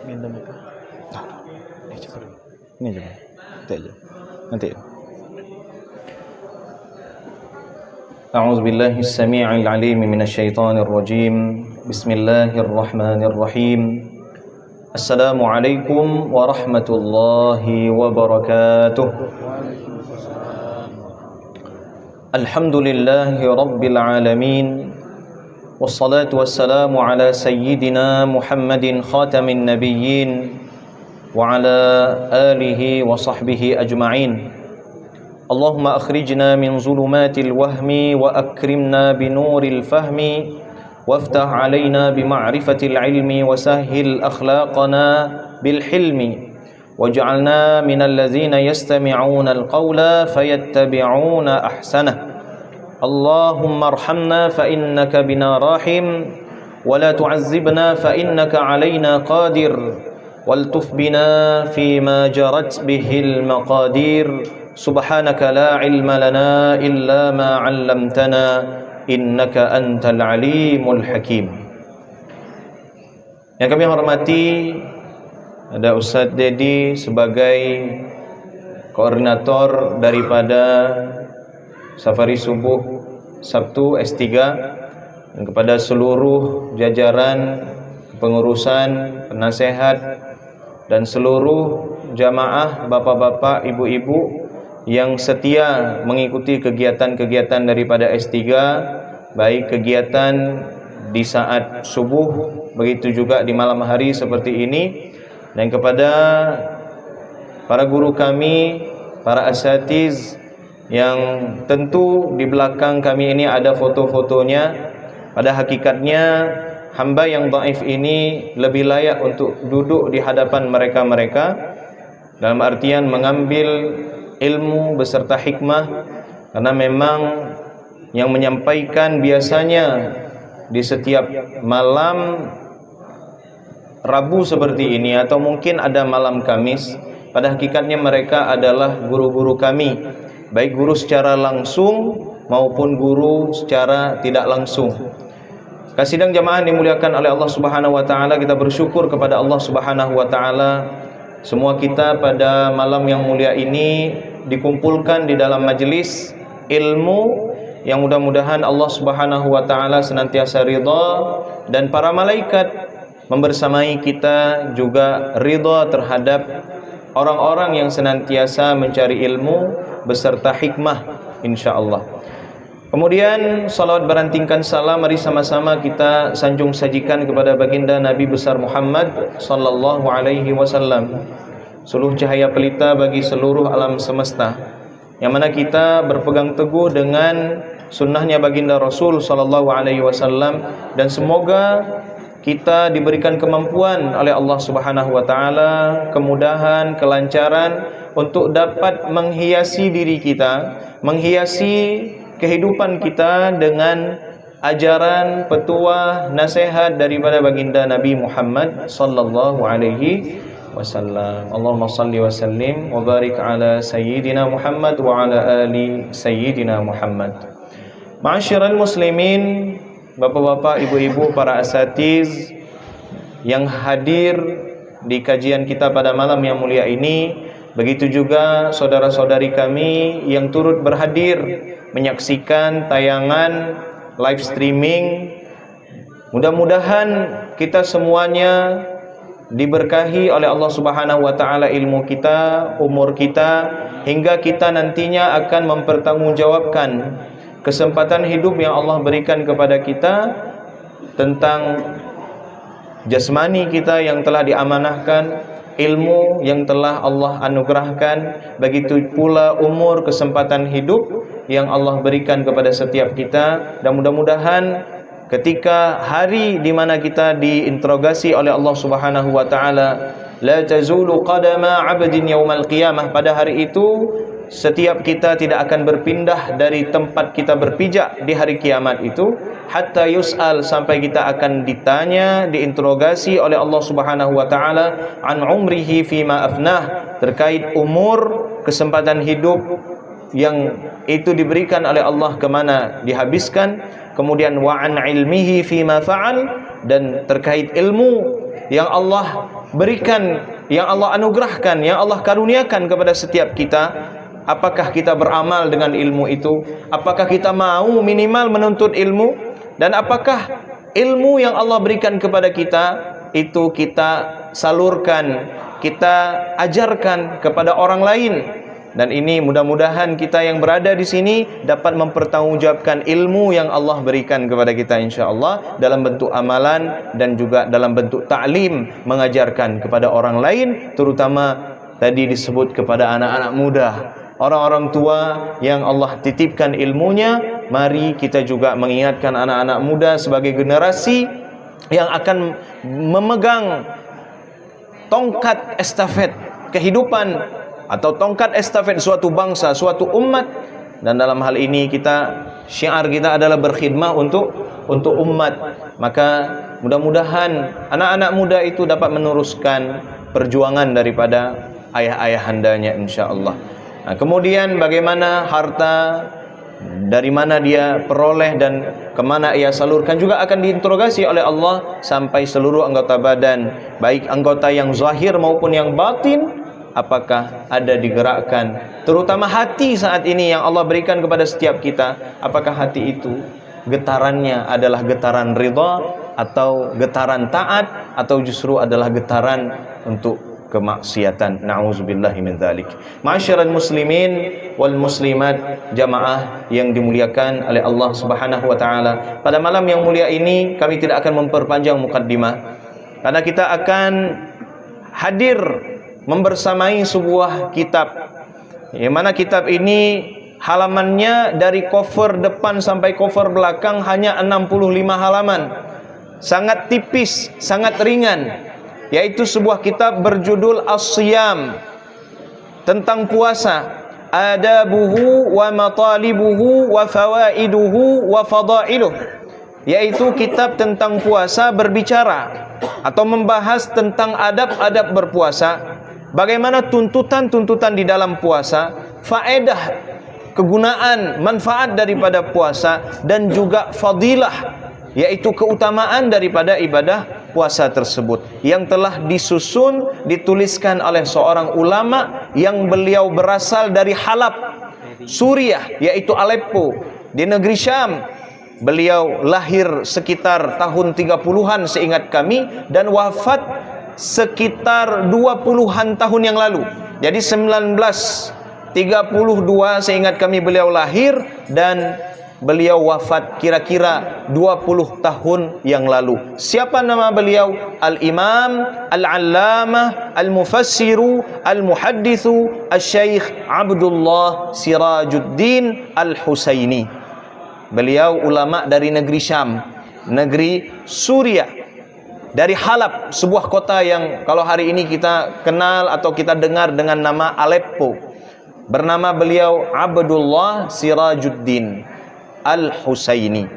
minum apa? Ini coba dulu. Ini coba. Nanti aja. Nanti. أعوذ بالله السميع العليم من الشيطان الرجيم بسم الله الرحمن الرحيم السلام عليكم ورحمة الله وبركاته الحمد لله رب العالمين والصلاة والسلام على سيدنا محمد خاتم النبيين وعلى آله وصحبه أجمعين اللهم أخرجنا من ظلمات الوهم وأكرمنا بنور الفهم وافتح علينا بمعرفة العلم وسهل أخلاقنا بالحلم واجعلنا من الذين يستمعون القول فيتبعون أحسنه اللهم ارحمنا فإنك بنا راحم ولا تعذبنا فإنك علينا قادر والتف بنا فيما جرت به المقادير سبحانك لا علم لنا إلا ما علمتنا إنك أنت العليم الحكيم. Yang kami hormati, ada Ustadz Dedi sebagai koordinator daripada Safari Subuh Sabtu S3, dan kepada seluruh jajaran pengurusan, penasehat, dan seluruh jamaah bapak-bapak, ibu-ibu yang setia mengikuti kegiatan-kegiatan daripada S3, baik kegiatan di saat subuh, begitu juga di malam hari seperti ini, dan kepada para guru kami, para asatiz yang tentu di belakang kami ini ada foto-fotonya. Pada hakikatnya hamba yang dhaif ini lebih layak untuk duduk di hadapan mereka-mereka, dalam artian mengambil ilmu beserta hikmah, karena memang yang menyampaikan biasanya di setiap malam Rabu seperti ini, atau mungkin ada malam Kamis, pada hakikatnya mereka adalah guru-guru kami, baik guru secara langsung maupun guru secara tidak langsung. Kasidang jamaah dimuliakan oleh Allah Subhanahu wa taala, kita bersyukur kepada Allah Subhanahu wa taala, semua kita pada malam yang mulia ini dikumpulkan di dalam majelis ilmu yang mudah-mudahan Allah Subhanahu wa taala senantiasa ridha, dan para malaikat membersamai kita juga ridha terhadap orang-orang yang senantiasa mencari ilmu beserta hikmah insyaallah. Kemudian salawat berantingkan salam, mari sama-sama kita sanjung sajikan kepada baginda Nabi besar Muhammad sallallahu alaihi wasallam, suluh cahaya pelita bagi seluruh alam semesta, yang mana kita berpegang teguh dengan sunnahnya baginda Rasul sallallahu alaihi wasallam, dan semoga kita diberikan kemampuan oleh Allah Subhanahu wa taala, kemudahan, kelancaran untuk dapat menghiasi diri kita, menghiasi kehidupan kita dengan ajaran, petuah, nasihat daripada baginda Nabi Muhammad sallallahu alaihi wasallam. Allahumma salli wa sallim wa barik ala sayyidina Muhammad wa ala ali sayyidina Muhammad. Ma'asyiral muslimin, bapak-bapak, ibu-ibu, para asatiz yang hadir di kajian kita pada malam yang mulia ini, begitu juga saudara-saudari kami yang turut berhadir menyaksikan tayangan live streaming. Mudah-mudahan kita semuanya diberkahi oleh Allah Subhanahu wa taala ilmu kita, umur kita, hingga kita nantinya akan mempertanggungjawabkan kesempatan hidup yang Allah berikan kepada kita tentang jasmani kita yang telah diamanahkan, ilmu yang telah Allah anugerahkan, begitu pula umur, kesempatan hidup yang Allah berikan kepada setiap kita. Dan mudah-mudahan ketika hari di mana kita diinterogasi oleh Allah Subhanahu wa taala, la tazulu qadama 'abdin yaumal qiyamah, pada hari itu setiap kita tidak akan berpindah dari tempat kita berpijak di hari kiamat itu, hatta yus'al, sampai kita akan ditanya, diinterogasi oleh Allah Subhanahu wa taala an umrihi fima afnah, terkait umur, kesempatan hidup yang itu diberikan oleh Allah kemana dihabiskan. Kemudian wa an ilmihi fima fa'al, dan terkait ilmu yang Allah berikan, yang Allah anugerahkan, yang Allah karuniakan kepada setiap kita. Apakah kita beramal dengan ilmu itu? Apakah kita mau minimal menuntut ilmu? Dan apakah ilmu yang Allah berikan kepada kita itu kita salurkan, kita ajarkan kepada orang lain? Dan ini mudah-mudahan kita yang berada di sini dapat mempertanggungjawabkan ilmu yang Allah berikan kepada kita, insya-Allah, dalam bentuk amalan dan juga dalam bentuk ta'lim, mengajarkan kepada orang lain, terutama tadi disebut kepada anak-anak muda, orang-orang tua yang Allah titipkan ilmunya. Mari kita juga mengingatkan anak-anak muda sebagai generasi yang akan memegang tongkat estafet kehidupan atau tongkat estafet suatu bangsa, suatu umat. Dan dalam hal ini syiar kita adalah berkhidmah untuk umat. Maka mudah-mudahan anak-anak muda itu dapat meneruskan perjuangan daripada ayah-ayahandanya, insya-Allah. Nah, kemudian bagaimana harta, dari mana dia peroleh dan kemana ia salurkan juga akan diinterogasi oleh Allah sampai seluruh anggota badan, baik anggota yang zahir maupun yang batin, apakah ada digerakkan, terutama hati saat ini yang Allah berikan kepada setiap kita. Apakah hati itu getarannya adalah getaran ridha atau getaran taat, atau justru adalah getaran untuk kemaksiatan? Na'udzubillahi min dzalik. Ma'asyiral muslimin wal muslimat, jamaah yang dimuliakan oleh Allah Subhanahu wa taala. Pada malam yang mulia ini kami tidak akan memperpanjang mukaddimah, karena kita akan hadir membersamai sebuah kitab, yang mana kitab ini halamannya dari cover depan sampai cover belakang hanya 65 halaman. Sangat tipis, sangat ringan, yaitu sebuah kitab berjudul As-Siyam, tentang puasa, adabuhu wa matalibuhu wa fawaiduhu wa fadailuh, yaitu kitab tentang puasa, berbicara atau membahas tentang adab-adab berpuasa, bagaimana tuntutan-tuntutan di dalam puasa, faedah, kegunaan, manfaat daripada puasa, dan juga fadilah, yaitu keutamaan daripada ibadah puasa tersebut, yang telah disusun, dituliskan oleh seorang ulama yang beliau berasal dari Halab, Suriah, yaitu Aleppo di negeri Syam. Beliau lahir sekitar tahun 30-an seingat kami, dan wafat sekitar 20-an tahun yang lalu. Jadi 1932 seingat kami beliau lahir, dan beliau wafat kira-kira 20 tahun yang lalu. Siapa nama beliau? Al-Imam Al-Allamah Al-Mufassiru Al-Muhaddithu Al-Syeikh Abdullah Sirajuddin Al-Husaini. Beliau ulama dari negeri Syam, negeri Suriah, dari Halab, sebuah kota yang kalau hari ini kita kenal atau kita dengar dengan nama Aleppo. Bernama beliau Abdullah Sirajuddin Al-Husaini.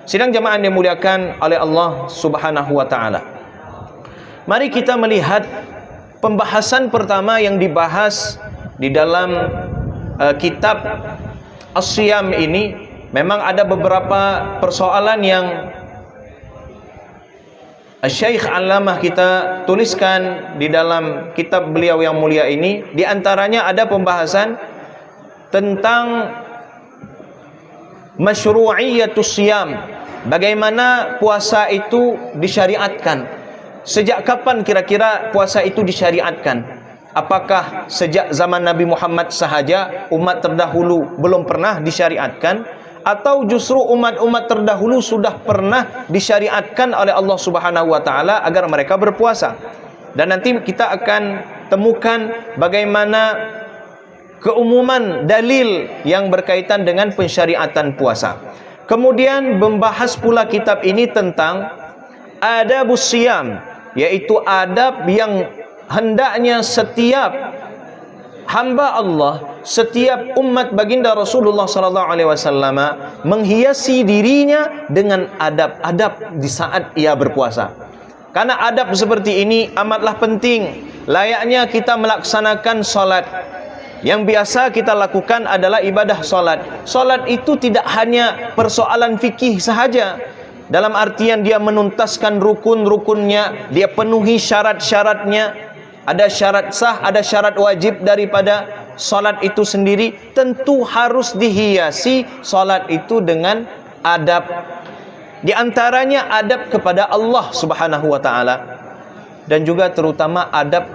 Sidang jamaah yang dimuliakan oleh Allah Subhanahu wa taala. Mari kita melihat pembahasan pertama yang dibahas di dalam kitab As-Siyam ini. Memang ada beberapa persoalan yang Syekh Allamah kita tuliskan di dalam kitab beliau yang mulia ini. Di antaranya ada pembahasan tentang masyru'iyatus siyam, bagaimana puasa itu disyariatkan. Sejak kapan kira-kira puasa itu disyariatkan? Apakah sejak zaman Nabi Muhammad sahaja, umat terdahulu belum pernah disyariatkan, atau justru umat-umat terdahulu sudah pernah disyariatkan oleh Allah Subhanahu wa taala agar mereka berpuasa? Dan nanti kita akan temukan bagaimana keumuman dalil yang berkaitan dengan pensyariatan puasa. Kemudian membahas pula kitab ini tentang adabus siyam, yaitu adab yang hendaknya setiap hamba Allah, setiap umat baginda Rasulullah sallallahu alaihi wasallam menghiasi dirinya dengan adab-adab di saat ia berpuasa. Karena adab seperti ini amatlah penting. Layaknya kita melaksanakan salat. Yang biasa kita lakukan adalah ibadah salat. Salat itu tidak hanya persoalan fikih sahaja, dalam artian dia menuntaskan rukun-rukunnya, dia penuhi syarat-syaratnya. Ada syarat sah, ada syarat wajib daripada salat itu sendiri. Tentu harus dihiasi salat itu dengan adab. Di antaranya adab kepada Allah Subhanahu wa taala, dan juga terutama adab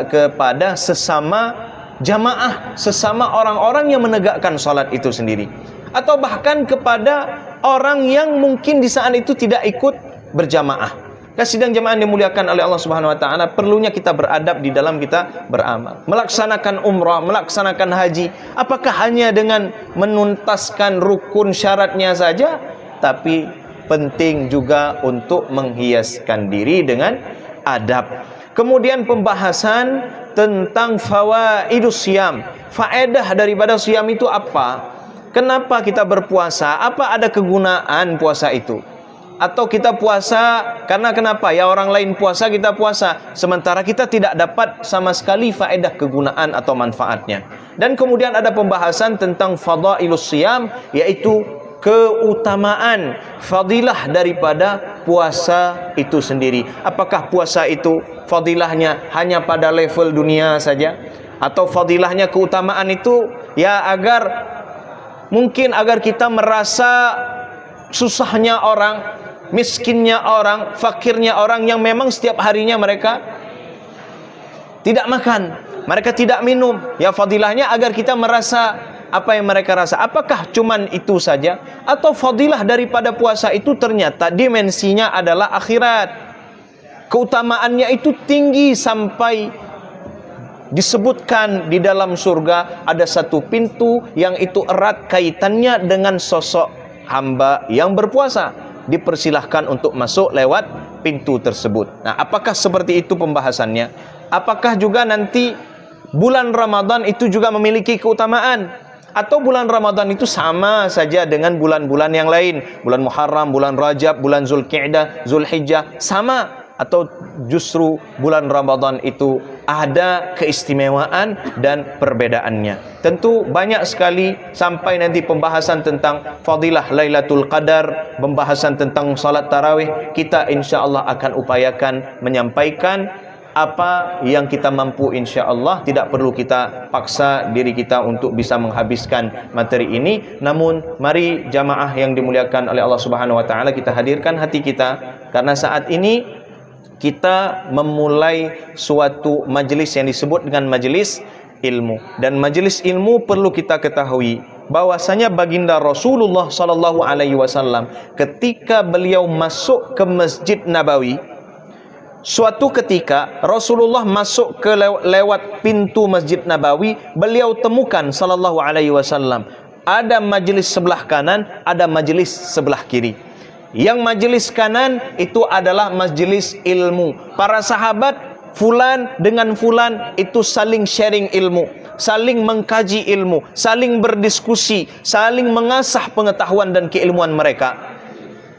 kepada sesama jamaah, sesama orang-orang yang menegakkan salat itu sendiri, atau bahkan kepada orang yang mungkin di saat itu tidak ikut berjamaah. Sidang jamaah dimuliakan oleh Allah Subhanahu wa taala, perlunya kita beradab di dalam kita beramal. Melaksanakan umrah, melaksanakan haji, apakah hanya dengan menuntaskan rukun syaratnya saja? Tapi penting juga untuk menghiaskan diri dengan adab. Kemudian pembahasan tentang fawaidus siyam. Faedah daripada siyam itu apa? Kenapa kita berpuasa? Apa ada kegunaan puasa itu? Atau kita puasa karena kenapa? Ya orang lain puasa, kita puasa, sementara kita tidak dapat sama sekali faedah kegunaan atau manfaatnya. Dan kemudian ada pembahasan tentang fadailus siyam, yaitu keutamaan, fadilah daripada puasa itu sendiri. Apakah puasa itu fadilahnya hanya pada level dunia saja, atau fadilahnya, keutamaan itu ya mungkin agar kita merasa susahnya orang, miskinnya orang, fakirnya orang yang memang setiap harinya mereka tidak makan, mereka tidak minum. Ya fadilahnya agar kita merasa apa yang mereka rasa. Apakah cuman itu saja? Atau fadilah daripada puasa itu ternyata dimensinya adalah akhirat. Keutamaannya itu tinggi sampai disebutkan di dalam surga ada satu pintu yang itu erat kaitannya dengan sosok hamba yang berpuasa. Dipersilahkan untuk masuk lewat pintu tersebut. Nah, apakah seperti itu pembahasannya? Apakah juga nanti bulan Ramadan itu juga memiliki keutamaan? Atau bulan Ramadan itu sama saja dengan bulan-bulan yang lain? Bulan Muharram, bulan Rajab, bulan Zulqi'dah, Zulhijjah, sama? Atau justru bulan Ramadan itu ada keistimewaan dan perbedaannya? Tentu banyak sekali, sampai nanti pembahasan tentang fadilah Lailatul Qadar, pembahasan tentang salat tarawih, kita insya-Allah akan upayakan menyampaikan apa yang kita mampu, insya-Allah. Tidak perlu kita paksa diri kita untuk bisa menghabiskan materi ini. Namun mari jamaah yang dimuliakan oleh Allah Subhanahu wa taala, kita hadirkan hati kita, karena saat ini kita memulai suatu majelis yang disebut dengan majelis ilmu. Dan majelis ilmu perlu kita ketahui bahwasanya baginda Rasulullah sallallahu alaihi wasallam ketika beliau masuk ke Masjid Nabawi, suatu ketika Rasulullah masuk ke lewat pintu Masjid Nabawi, beliau temukan sallallahu alaihi wasallam ada majelis sebelah kanan, ada majelis sebelah kiri. Yang majelis kanan itu adalah majelis ilmu. Para sahabat fulan dengan fulan itu saling sharing ilmu, saling mengkaji ilmu, saling berdiskusi, saling mengasah pengetahuan dan keilmuan mereka,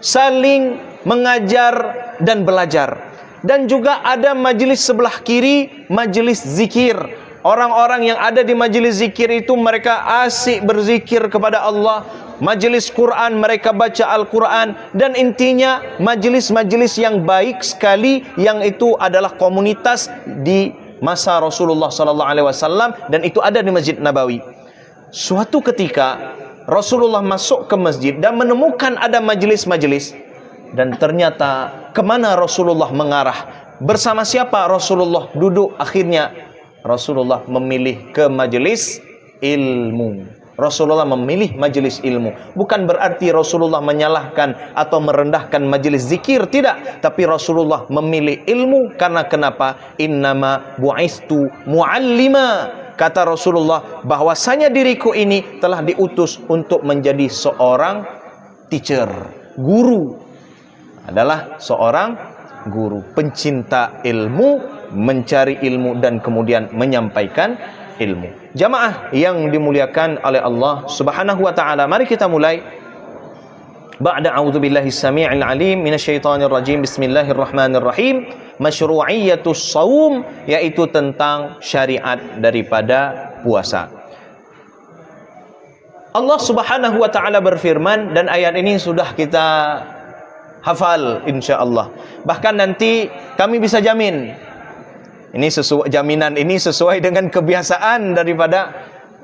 saling mengajar dan belajar. Dan juga ada majelis sebelah kiri, majelis zikir. Orang-orang yang ada di majelis zikir itu mereka asik berzikir kepada Allah. Majelis Quran, mereka baca Al-Quran. Dan intinya majelis-majelis yang baik sekali, yang itu adalah komunitas di masa Rasulullah SAW, dan itu ada di Masjid Nabawi. Suatu ketika Rasulullah masuk ke masjid dan menemukan ada majelis-majelis, dan ternyata kemana Rasulullah mengarah, bersama siapa Rasulullah duduk? Akhirnya Rasulullah memilih ke majelis ilmu. Rasulullah memilih majelis ilmu. Bukan berarti Rasulullah menyalahkan atau merendahkan majelis zikir, tidak. Tapi Rasulullah memilih ilmu. Karena kenapa? Innama bu'istu mu'allima. Kata Rasulullah, bahwasanya diriku ini telah diutus untuk menjadi seorang teacher, guru. Adalah seorang guru, pencinta ilmu, mencari ilmu dan kemudian menyampaikan ilmu. Jamaah yang dimuliakan oleh Allah Subhanahu wa taala, mari kita mulai. Ba'da a'udzubillahi samii'il 'aliim minasyaitonir rajim. Bismillahirrahmanirrahim. Masyru'iyyatus shaum, yaitu tentang syariat daripada puasa. Allah Subhanahu wa taala berfirman, dan ayat ini sudah kita hafal insyaallah. Bahkan nanti kami bisa jamin, ini sesuai, jaminan ini sesuai dengan kebiasaan daripada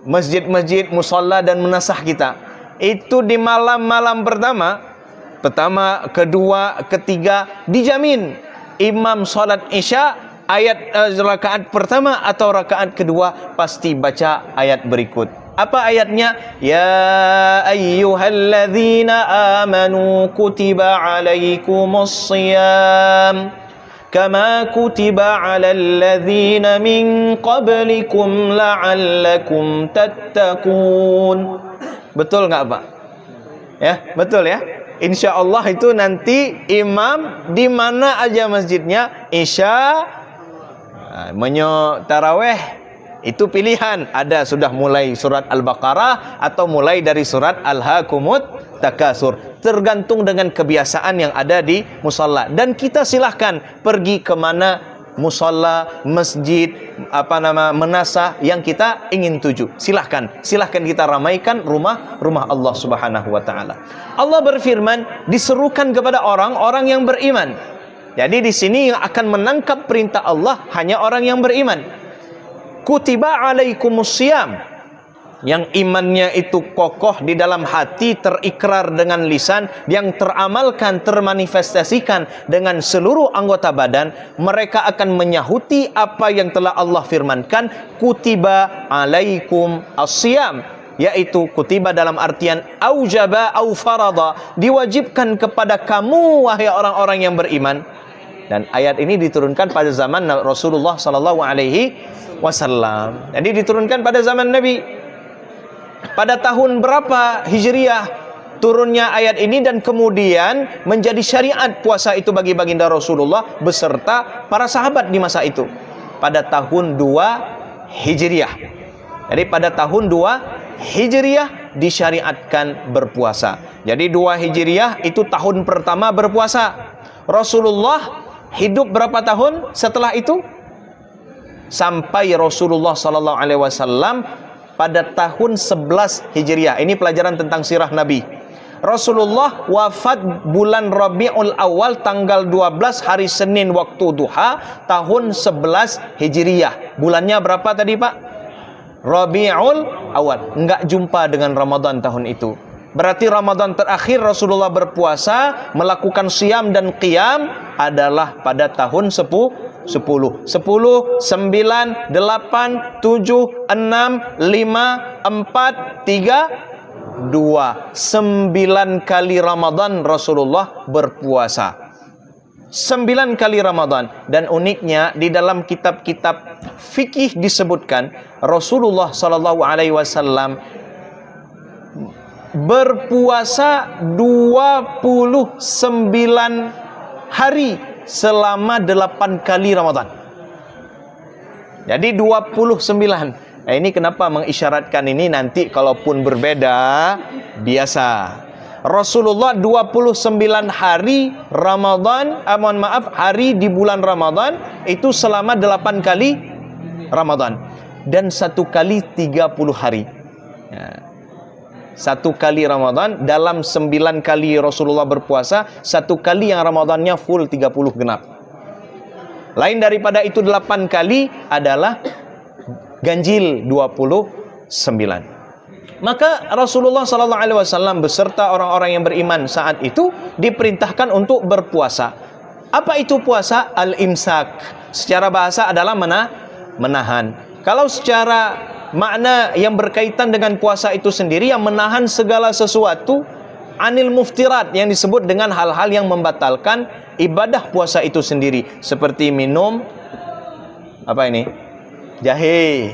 masjid-masjid, musalla dan menasah kita. Itu di malam-malam pertama, kedua, ketiga, dijamin imam salat Isya ayat rakaat pertama atau rakaat kedua pasti baca ayat berikut. Apa ayatnya? Ya ayyuhalladzina amanu kutiba alaikumus shiyam kama kutiba alal ladzina min qablikum la'allakum tattaqun. Betul enggak, Pak? Ya, betul ya? Insyaallah itu nanti imam di mana aja masjidnya Isya tarawih itu pilihan, ada sudah mulai surat Al-Baqarah atau mulai dari surat Al-Hakumut Takasur, tergantung dengan kebiasaan yang ada di musalla. Dan kita silahkan pergi kemana musalla, masjid, menasah yang kita ingin tuju. Silahkan kita ramaikan rumah Allah Subhanahu wa taala. Allah berfirman, diserukan kepada orang-orang yang beriman. Jadi di sini yang akan menangkap perintah Allah hanya orang yang beriman. Kutiba alaikumus syiyam, yang imannya itu kokoh di dalam hati, terikrar dengan lisan, yang teramalkan, termanifestasikan dengan seluruh anggota badan, mereka akan menyahuti apa yang telah Allah firmankan, kutiba alaikum as-syiyam, yaitu kutiba dalam artian aujaba au farada, diwajibkan kepada kamu wahai orang-orang yang beriman. Dan ayat ini diturunkan pada zaman Rasulullah sallallahu alaihi wasallam. Jadi diturunkan pada zaman Nabi. Pada tahun berapa Hijriah turunnya ayat ini dan kemudian menjadi syariat puasa itu bagi baginda Rasulullah beserta para sahabat di masa itu? Pada tahun 2 Hijriah. Jadi pada tahun 2 Hijriah disyariatkan berpuasa. Jadi 2 Hijriah itu tahun pertama berpuasa. Rasulullah hidup berapa tahun setelah itu? Sampai Rasulullah sallallahu alaihi wasallam pada tahun 11 Hijriah. Ini pelajaran tentang sirah Nabi. Rasulullah wafat bulan Rabiul Awal tanggal 12 hari Senin waktu duha tahun 11 Hijriah. Bulannya berapa tadi, Pak? Rabiul Awal. Enggak jumpa dengan Ramadan tahun itu. Berarti Ramadan terakhir Rasulullah berpuasa, melakukan siam dan qiyam adalah pada tahun 10, 9, 8, 7, 6, 5, 4, 3, 2. 9 kali Ramadan Rasulullah berpuasa. 9 kali Ramadan. Dan uniknya di dalam kitab-kitab fikih disebutkan Rasulullah sallallahu alaihi wasallam berpuasa 29 hari selama 8 kali Ramadan. Jadi 29. Nah, ini kenapa mengisyaratkan ini nanti kalaupun berbeda biasa. Rasulullah 29 hari Ramadan, hari di bulan Ramadan itu selama 8 kali Ramadan dan 1 kali 30 hari. Ya. 1 kali Ramadan dalam 9 kali Rasulullah berpuasa, 1 kali yang Ramadannya full 30 genap. Lain daripada itu 8 kali adalah ganjil 29. Maka Rasulullah sallallahu alaihi wasallam beserta orang-orang yang beriman saat itu diperintahkan untuk berpuasa. Apa itu puasa? Al-imsak. Secara bahasa adalah menahan. Kalau secara makna yang berkaitan dengan puasa itu sendiri, yang menahan segala sesuatu anil muftirat, yang disebut dengan hal-hal yang membatalkan ibadah puasa itu sendiri, seperti minum jahe,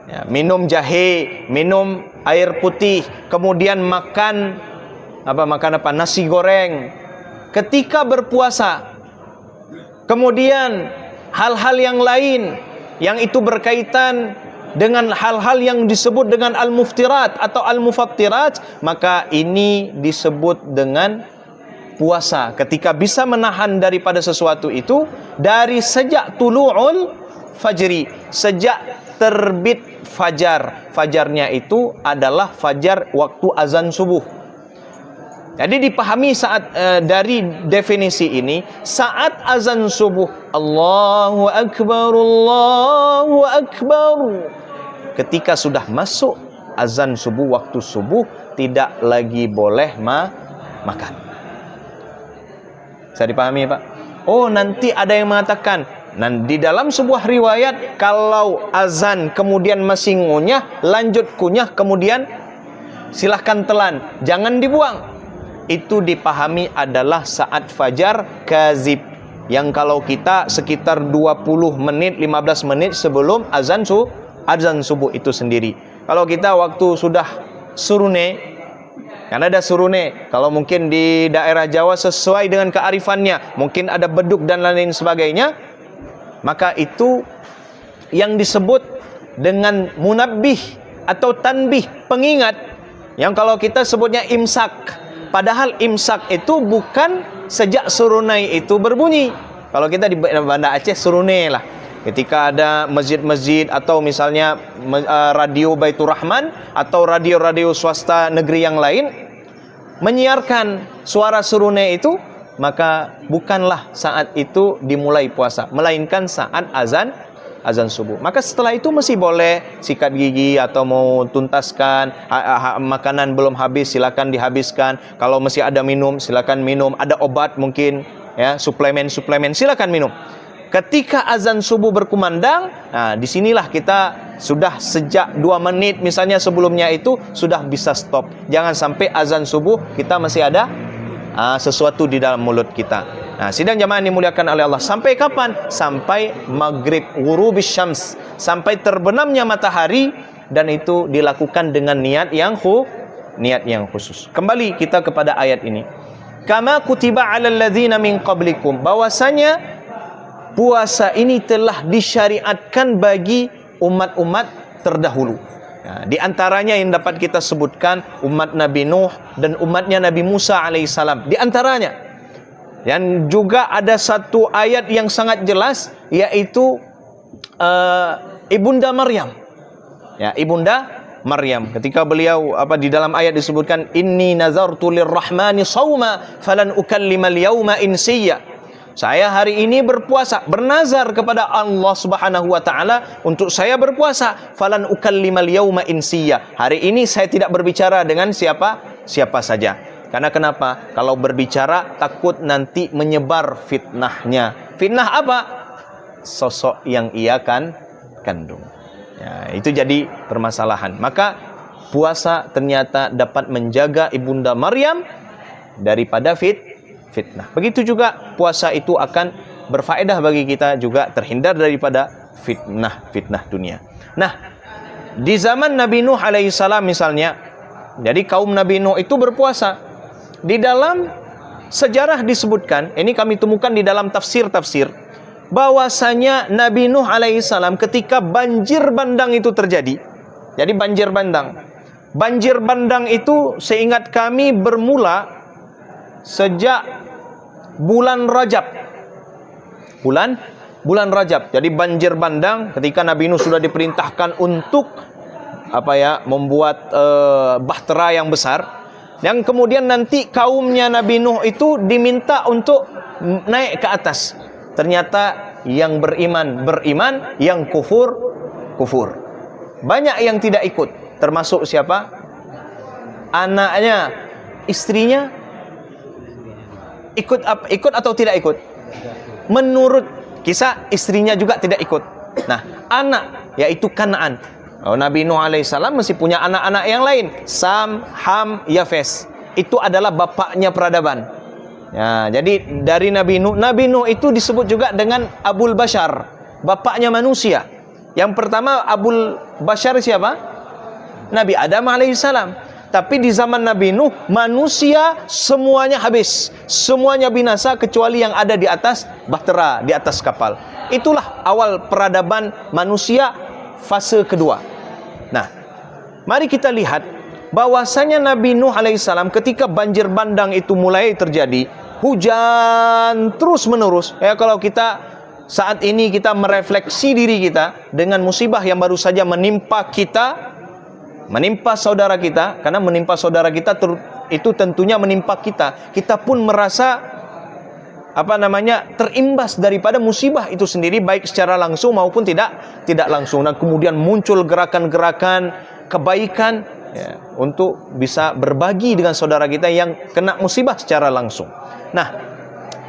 ya, minum jahe, minum air putih, kemudian makan nasi goreng ketika berpuasa, kemudian hal-hal yang lain yang itu berkaitan dengan hal-hal yang disebut dengan al-muftirat atau al-mufattirat, maka ini disebut dengan puasa. Ketika bisa menahan daripada sesuatu itu dari sejak tulu'ul fajri, sejak terbit fajar. Fajarnya itu adalah fajar waktu azan subuh. Jadi dipahami saat dari definisi ini, saat azan subuh, Allahu Akbar, Allahu Akbar. Ketika sudah masuk azan subuh, waktu subuh, tidak lagi boleh makan. Bisa dipahami, Pak? Oh, nanti ada yang mengatakan, di dalam sebuah riwayat, kalau azan kemudian masih ngunyah, lanjut kunyah, kemudian silahkan telan, jangan dibuang. Itu dipahami adalah saat fajar kazib, yang kalau kita sekitar 20 menit, 15 menit sebelum azan subuh itu sendiri. Kalau kita waktu sudah surune, karena ada surune, kalau mungkin di daerah Jawa sesuai dengan kearifannya, mungkin ada beduk dan lain sebagainya, maka itu yang disebut dengan munabbih atau tanbih, pengingat, yang kalau kita sebutnya imsak. Padahal imsak itu bukan sejak surunai itu berbunyi. Kalau kita di Banda Aceh surunai lah. Ketika ada masjid-masjid atau misalnya radio Baitur Rahman atau radio-radio swasta negeri yang lain menyiarkan suara surunai itu, maka bukanlah saat itu dimulai puasa, melainkan saat azan subuh. Maka setelah itu masih boleh sikat gigi atau mau tuntaskan makanan belum habis, silakan dihabiskan. Kalau masih ada minum, silakan minum. Ada obat mungkin, ya, suplemen silakan minum. Ketika azan subuh berkumandang, nah disinilah kita sudah sejak 2 menit misalnya sebelumnya itu sudah bisa stop. Jangan sampai azan subuh kita masih ada sesuatu di dalam mulut kita. Nah, sidang jamaah yang dimuliakan oleh Allah, sampai kapan? Sampai maghrib, ghurubis syams, sampai terbenamnya matahari, dan itu dilakukan dengan niat yang khusus. Kembali kita kepada ayat ini. Kama kutiba 'alal ladzina min qablikum, bahwasanya puasa ini telah disyariatkan bagi umat-umat terdahulu. Nah, di antaranya yang dapat kita sebutkan umat Nabi Nuh dan umatnya Nabi Musa alaihissalam. Di antaranya, dan juga ada satu ayat yang sangat jelas, yaitu Ibunda Maryam. Ya, Ibunda Maryam. Ketika beliau di dalam ayat disebutkan, Inni nazartu lirrahmani sawma falan ukallimal yawma insiyya. Saya hari ini berpuasa, bernazar kepada Allah Subhanahu wa taala untuk saya berpuasa, falan ukallimal yawma insiyya. Hari ini saya tidak berbicara dengan siapa saja. Karena kenapa? Kalau berbicara takut nanti menyebar fitnahnya. Fitnah apa? Sosok yang ia kandung. Ya, itu jadi permasalahan. Maka puasa ternyata dapat menjaga Ibunda Maryam daripada fitnah. Begitu juga puasa itu akan berfaedah bagi kita juga terhindar daripada fitnah dunia. Nah, di zaman Nabi Nuh alaihissalam misalnya, jadi kaum Nabi Nuh itu berpuasa. Di dalam sejarah disebutkan, ini kami temukan di dalam tafsir-tafsir, bahwasanya Nabi Nuh alaihissalam ketika banjir bandang itu terjadi. Jadi banjir bandang itu seingat kami bermula sejak bulan Rajab. Bulan Rajab. Jadi banjir bandang ketika Nabi Nuh sudah diperintahkan untuk membuat bahtera yang besar. Yang kemudian nanti kaumnya Nabi Nuh itu diminta untuk naik ke atas. Ternyata yang beriman, yang kufur. Banyak yang tidak ikut. Termasuk siapa? Anaknya, istrinya. Ikut atau tidak ikut? Menurut kisah, istrinya juga tidak ikut. Nah, anak, yaitu Kanaan. Nabi Nuh alaihissalam masih punya anak-anak yang lain, Sam, Ham, Yafes. Itu adalah bapaknya peradaban. Ya, jadi dari Nabi Nuh itu disebut juga dengan Abul Bashar, bapaknya manusia. Yang pertama Abul Bashar siapa? Nabi Adam alaihissalam. Tapi di zaman Nabi Nuh, manusia semuanya habis, semuanya binasa kecuali yang ada di atas bahtera, di atas kapal. Itulah awal peradaban manusia fase kedua. Nah, mari kita lihat bahwasanya Nabi Nuh alaihissalam ketika banjir bandang itu mulai terjadi, hujan terus menerus. Ya, kalau kita saat ini kita merefleksi diri kita dengan musibah yang baru saja menimpa kita, menimpa saudara kita, karena menimpa saudara kita itu tentunya menimpa kita. Kita pun merasa terimbas daripada musibah itu sendiri, baik secara langsung maupun tidak langsung. Dan kemudian muncul gerakan-gerakan kebaikan ya, untuk bisa berbagi dengan saudara kita yang kena musibah secara langsung. Nah,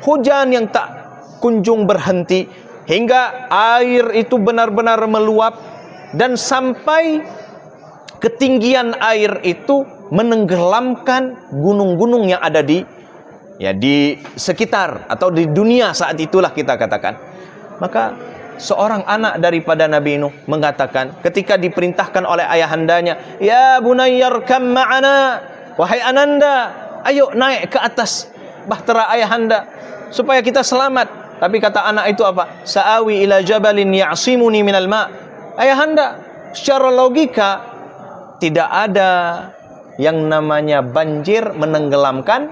hujan yang tak kunjung berhenti hingga air itu benar-benar meluap, dan sampai ketinggian air itu menenggelamkan gunung-gunung yang ada di sekitar atau di dunia saat itulah kita katakan. Maka seorang anak daripada Nabi Nuh mengatakan ketika diperintahkan oleh ayahandanya, "Ya bunayyarkam ma'ana," wahai ananda, ayo naik ke atas bahtera ayahanda supaya kita selamat. Tapi kata anak itu apa? "Sa'awi ila jabalin ya'simuni minal ma'." Ayahanda, secara logika tidak ada yang namanya banjir menenggelamkan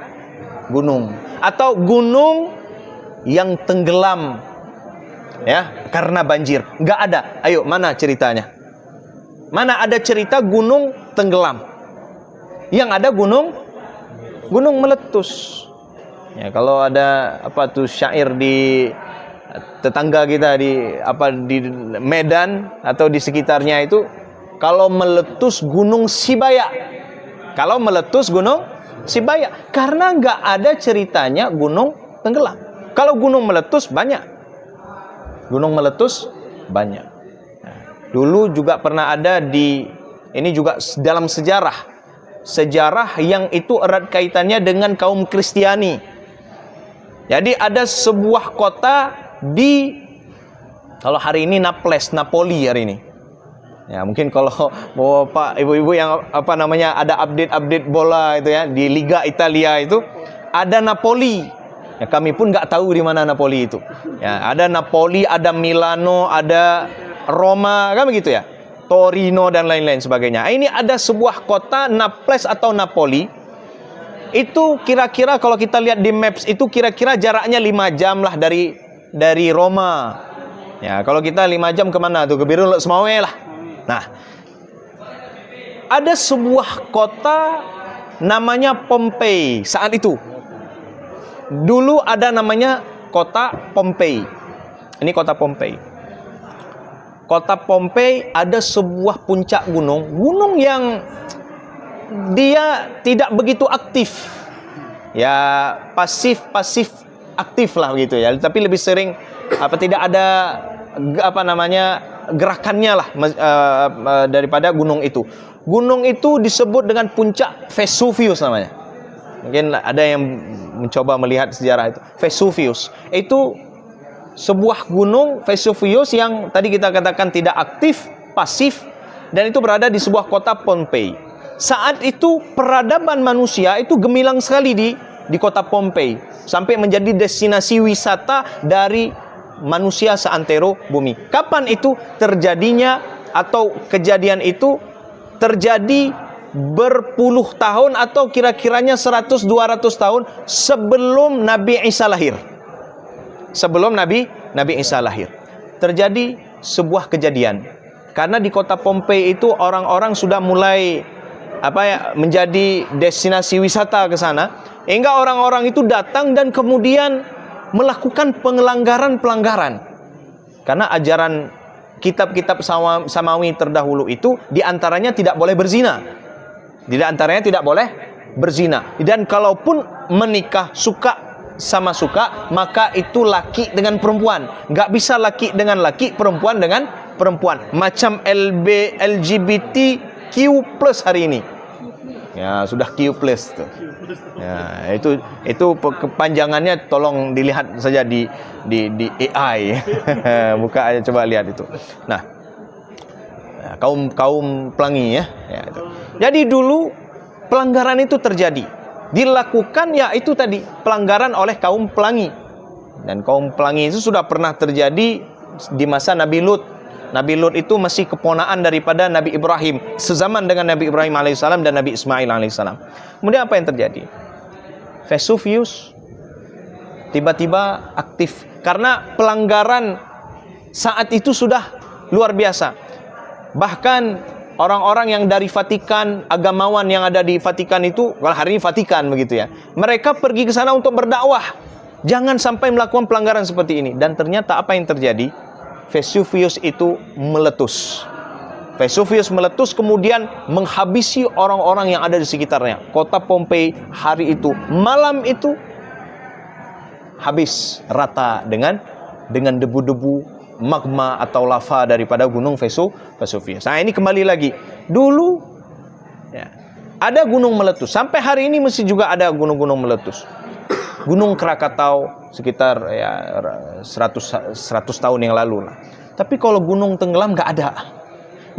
gunung atau gunung yang tenggelam ya karena banjir. Enggak ada. Ayo, mana ceritanya? Mana ada cerita gunung tenggelam? Yang ada gunung meletus. Ya, kalau ada syair di tetangga kita di Medan atau di sekitarnya itu, kalau meletus gunung Sibaya. Kalau meletus gunung Sibaya, karena nggak ada ceritanya gunung tenggelam. Kalau gunung meletus banyak. Gunung meletus banyak. Nah, dulu juga pernah ada ini juga dalam sejarah yang itu erat kaitannya dengan kaum Kristiani. Jadi ada sebuah kota kalau hari ini Napoli hari ini. Ya, mungkin kalau Bapak ibu-ibu yang ada update bola itu ya di Liga Italia itu ada Napoli. Ya, kami pun nggak tahu di mana Napoli itu. Ya, ada Napoli, ada Milano, ada Roma, kan begitu ya. Torino dan lain-lain sebagainya. Ini ada sebuah kota Naples atau Napoli. Itu kira-kira kalau kita lihat di maps itu kira-kira jaraknya 5 jam lah dari Roma. Ya, kalau kita 5 jam kemana tuh? Ke Biru Semawe lah. Nah, ada sebuah kota namanya Pompei saat itu. Dulu ada namanya kota Pompei. Ini kota Pompei. Kota Pompei ada sebuah puncak gunung yang dia tidak begitu aktif. Ya, pasif aktif lah begitu ya. Tapi lebih sering tidak ada gerakannya lah daripada gunung itu. Gunung itu disebut dengan puncak Vesuvius namanya. Mungkin ada yang mencoba melihat sejarah itu. Vesuvius itu sebuah gunung Vesuvius yang tadi kita katakan tidak aktif, pasif, dan itu berada di sebuah kota Pompei. Saat itu peradaban manusia itu gemilang sekali di kota Pompei, sampai menjadi destinasi wisata dari manusia seantero bumi. Kapan itu terjadinya atau kejadian itu terjadi berpuluh tahun atau kira-kiranya 100-200 tahun sebelum Nabi Isa lahir. Sebelum Nabi Isa lahir terjadi sebuah kejadian. Karena di kota Pompei itu orang-orang sudah mulai menjadi destinasi wisata ke sana, hingga orang-orang itu datang dan kemudian melakukan pelanggaran. Karena ajaran kitab-kitab Samawi terdahulu itu diantaranya tidak boleh berzina. Dan kalaupun menikah sama suka, maka itu laki dengan perempuan. Nggak bisa laki dengan laki, perempuan dengan perempuan. Macam LGBTQ+ hari ini. Ya, sudah Q+ tuh. Ya, itu kepanjangannya tolong dilihat saja di AI. Buka aja, coba lihat itu. Nah, kaum pelangi ya itu. Jadi dulu pelanggaran itu terjadi. Dilakukan ya itu tadi, pelanggaran oleh kaum pelangi. Dan kaum pelangi itu sudah pernah terjadi di masa Nabi Lut. Nabi Lut itu masih keponaan daripada Nabi Ibrahim, sezaman dengan Nabi Ibrahim alaihissalam dan Nabi Ismail alaihissalam. Kemudian apa yang terjadi? Vesuvius tiba-tiba aktif karena pelanggaran saat itu sudah luar biasa. Bahkan orang-orang yang dari Vatikan, agamawan yang ada di Vatikan itu, kalau hari ini Vatikan begitu ya, mereka pergi ke sana untuk berdakwah. Jangan sampai melakukan pelanggaran seperti ini. Dan ternyata apa yang terjadi? Vesuvius itu meletus. Vesuvius meletus kemudian menghabisi orang-orang yang ada di sekitarnya. Kota Pompei hari itu, malam itu habis rata dengan debu-debu magma atau lava daripada gunung Vesuvius. Nah, ini kembali lagi. Dulu ya, ada gunung meletus. Sampai hari ini masih juga ada gunung-gunung meletus. Gunung Krakatau sekitar ya 100 tahun yang lalu lah. Tapi kalau gunung tenggelam nggak ada.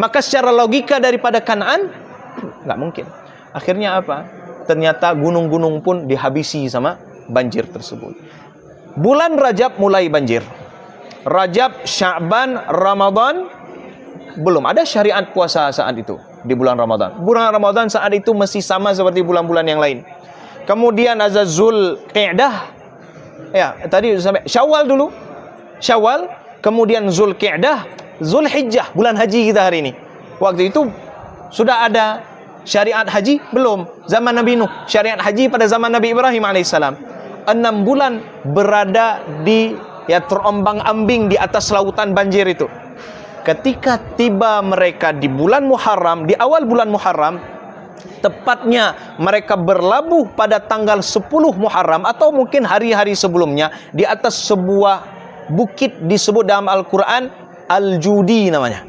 Maka secara logika daripada Kanaan nggak mungkin. Akhirnya apa? Ternyata gunung-gunung pun dihabisi sama banjir tersebut. Bulan Rajab mulai banjir. Rajab, Sya'ban, Ramadan belum ada syariat puasa saat itu di bulan Ramadan. Bulan Ramadan saat itu masih sama seperti bulan-bulan yang lain. Kemudian ada Zulqa'dah. Ya, tadi sampai Syawal dulu. Syawal, kemudian Zulqa'dah, Zulhijjah, bulan haji kita hari ini. Waktu itu sudah ada syariat haji? Belum. Zaman Nabi Nuh. Syariat haji pada zaman Nabi Ibrahim alaihissalam. 6 bulan berada di ya terombang-ambing di atas lautan banjir itu. Ketika tiba mereka di bulan Muharram, di awal bulan Muharram, tepatnya mereka berlabuh pada tanggal 10 Muharram atau mungkin hari-hari sebelumnya di atas sebuah bukit disebut dalam Al-Quran Al-Judi namanya.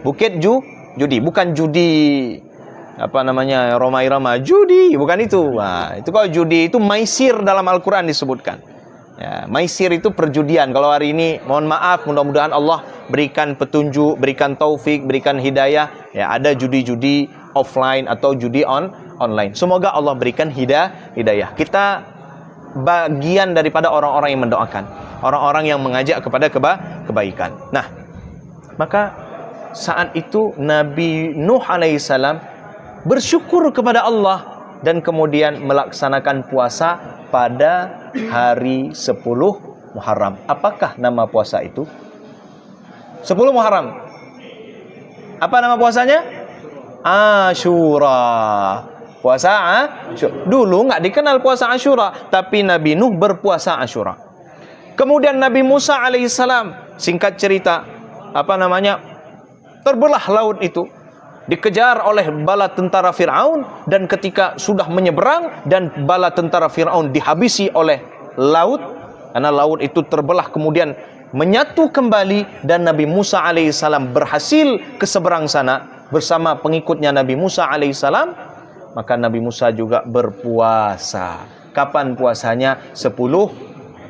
Bukit Judi, bukan judi apa namanya Roma-Irama, judi, bukan itu. Nah, itu kalau judi itu maisir dalam Al-Quran disebutkan. Ya, maisir itu perjudian. Kalau hari ini mohon maaf, mudah-mudahan Allah berikan petunjuk, berikan taufik, berikan hidayah. Ya, ada judi-judi offline atau judi online. Semoga Allah berikan hidayah. Kita bagian daripada orang-orang yang mendoakan, orang-orang yang mengajak kepada kebaikan. Nah, maka saat itu Nabi Nuh alaihissalam bersyukur kepada Allah dan kemudian melaksanakan puasa pada hari 10 Muharram. Apakah nama puasa itu? 10 Muharram. Apa nama puasanya? Asyura. Puasa Asyura. Dulu nggak dikenal puasa Asyura, tapi Nabi Nuh berpuasa Asyura. Kemudian Nabi Musa alaihissalam, singkat cerita, terbelah laut itu, dikejar oleh bala tentara Fir'aun, dan ketika sudah menyeberang dan bala tentara Fir'aun dihabisi oleh laut, karena laut itu terbelah kemudian menyatu kembali, dan Nabi Musa alaihissalam berhasil ke seberang sana bersama pengikutnya Nabi Musa alaihissalam. Maka Nabi Musa juga berpuasa. Kapan puasanya? 10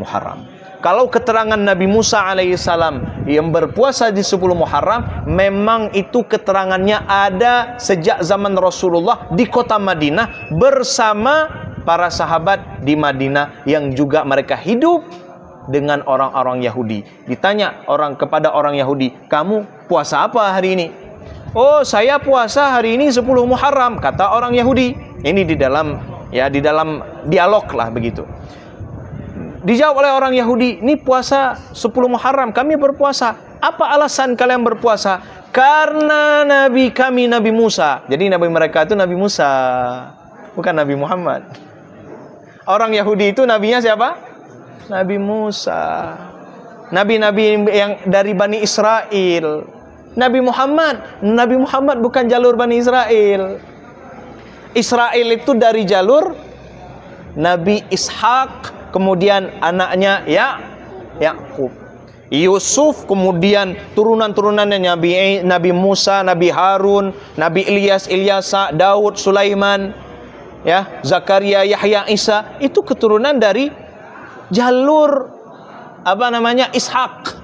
Muharram. Kalau keterangan Nabi Musa alaihissalam yang berpuasa di 10 Muharram, memang itu keterangannya ada sejak zaman Rasulullah di kota Madinah bersama para sahabat di Madinah yang juga mereka hidup dengan orang-orang Yahudi. Ditanya kepada orang Yahudi, kamu puasa apa hari ini? Oh, saya puasa hari ini 10 Muharram, kata orang Yahudi. Ini di dalam dialog lah begitu. Dijawab oleh orang Yahudi, ini puasa 10 Muharram, kami berpuasa. Apa alasan kalian berpuasa? Karena Nabi kami Nabi Musa. Jadi Nabi mereka itu Nabi Musa, bukan Nabi Muhammad. Orang Yahudi itu nabinya siapa? Nabi Musa. Nabi-nabi yang dari Bani Israel. Nabi Muhammad bukan jalur Bani Israel. Israel itu dari jalur Nabi Ishak, kemudian anaknya Yakub, Yusuf, kemudian turunan-turunannya Nabi Musa, Nabi Harun, Nabi Ilyasa, Daud, Sulaiman, Zakaria, Yahya, Isa. Itu keturunan dari jalur Ishak.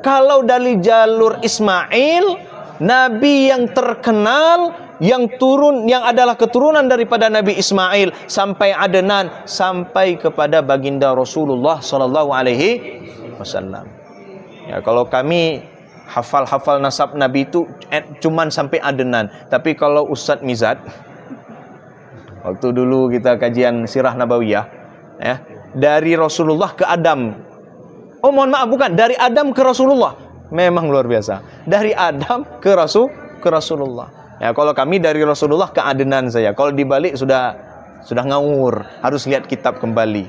Kalau dari jalur Ismail, nabi yang terkenal yang adalah keturunan daripada Nabi Ismail sampai Adnan, sampai kepada baginda Rasulullah sallallahu alaihi wasallam. Ya, kalau kami hafal nasab Nabi itu cuman sampai Adnan. Tapi kalau Ustadz Mizat, waktu dulu kita kajian sirah nabawiyah, dari Rasulullah ke Adam. Mohon maaf, bukan dari Adam ke Rasulullah. Memang luar biasa. Dari Adam ke ke Rasulullah. Ya, kalau kami dari Rasulullah ke Adnan saya. Kalau dibalik sudah ngawur, harus lihat kitab kembali.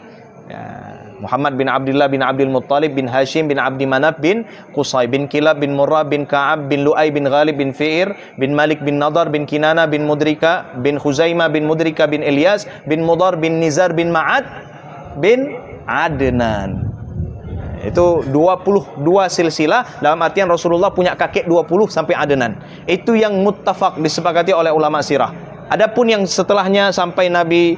Ya, Muhammad bin Abdullah bin Abdul Muttalib bin Hashim bin Abdi Manaf bin Qusay bin Kilab bin Murrah bin Ka'ab bin Lu'ay bin Ghalib bin Fi'ir bin Malik bin Nadar bin Kinana bin Mudrika bin Khuzaimah bin Mudrika bin Ilyas bin Mudar bin Nizar bin Ma'ad bin Adnan. Itu 22 silsilah, dalam artian Rasulullah punya kakek 20 sampai Adnan. Itu yang muttafaq disepakati oleh ulama sirah. Adapun yang setelahnya sampai Nabi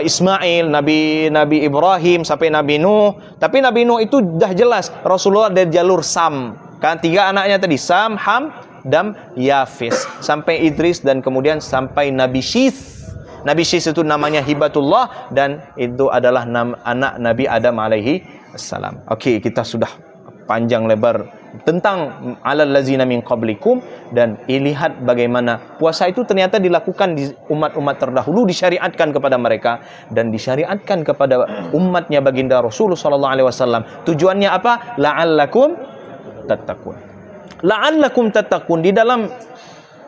Ismail, Nabi Ibrahim sampai Nabi Nuh. Tapi Nabi Nuh itu dah jelas Rasulullah dari jalur Sam. Kan 3 anaknya tadi, Sam, Ham, dan Yafis. Sampai Idris dan kemudian sampai Nabi Syith. Nabi Syith itu namanya Hibatullah dan itu adalah anak Nabi Adam alaihi assalam. Okey, kita sudah panjang lebar tentang alal lazina min qablikum, dan lihat bagaimana puasa itu ternyata dilakukan di umat-umat terdahulu, disyariatkan kepada mereka dan disyariatkan kepada umatnya baginda Rasulullah sallallahu alaihi wasallam. Tujuannya apa? La'allakum tattaqun. La'allakum tattaqun, di dalam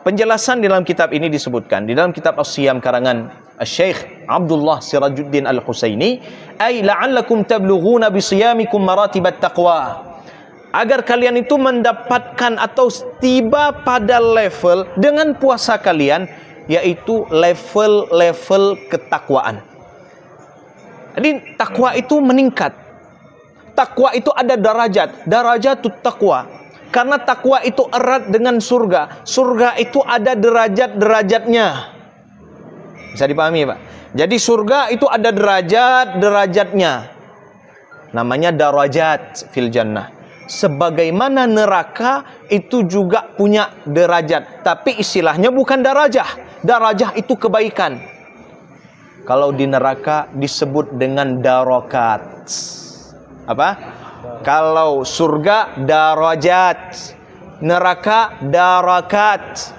penjelasan di dalam kitab ini disebutkan, di dalam kitab As-Siyam karangan Syekh Abdullah Sirajuddin Al-Husaini, ay la'allakum tablughuna bi siyamikum maratibat taqwa, agar kalian itu mendapatkan atau tiba pada level dengan puasa kalian, yaitu level-level ketakwaan. Jadi takwa itu meningkat. Takwa itu ada darajatut takwa. Karena takwa itu erat dengan surga. Surga itu ada derajat-derajatnya. Bisa dipahami, Pak? Jadi surga itu ada derajat-derajatnya. Namanya darajat fil jannah. Sebagaimana neraka itu juga punya derajat. Tapi istilahnya bukan darajah. Darajah itu kebaikan. Kalau di neraka disebut dengan darokat. Apa? Kalau surga darajat, neraka darakat.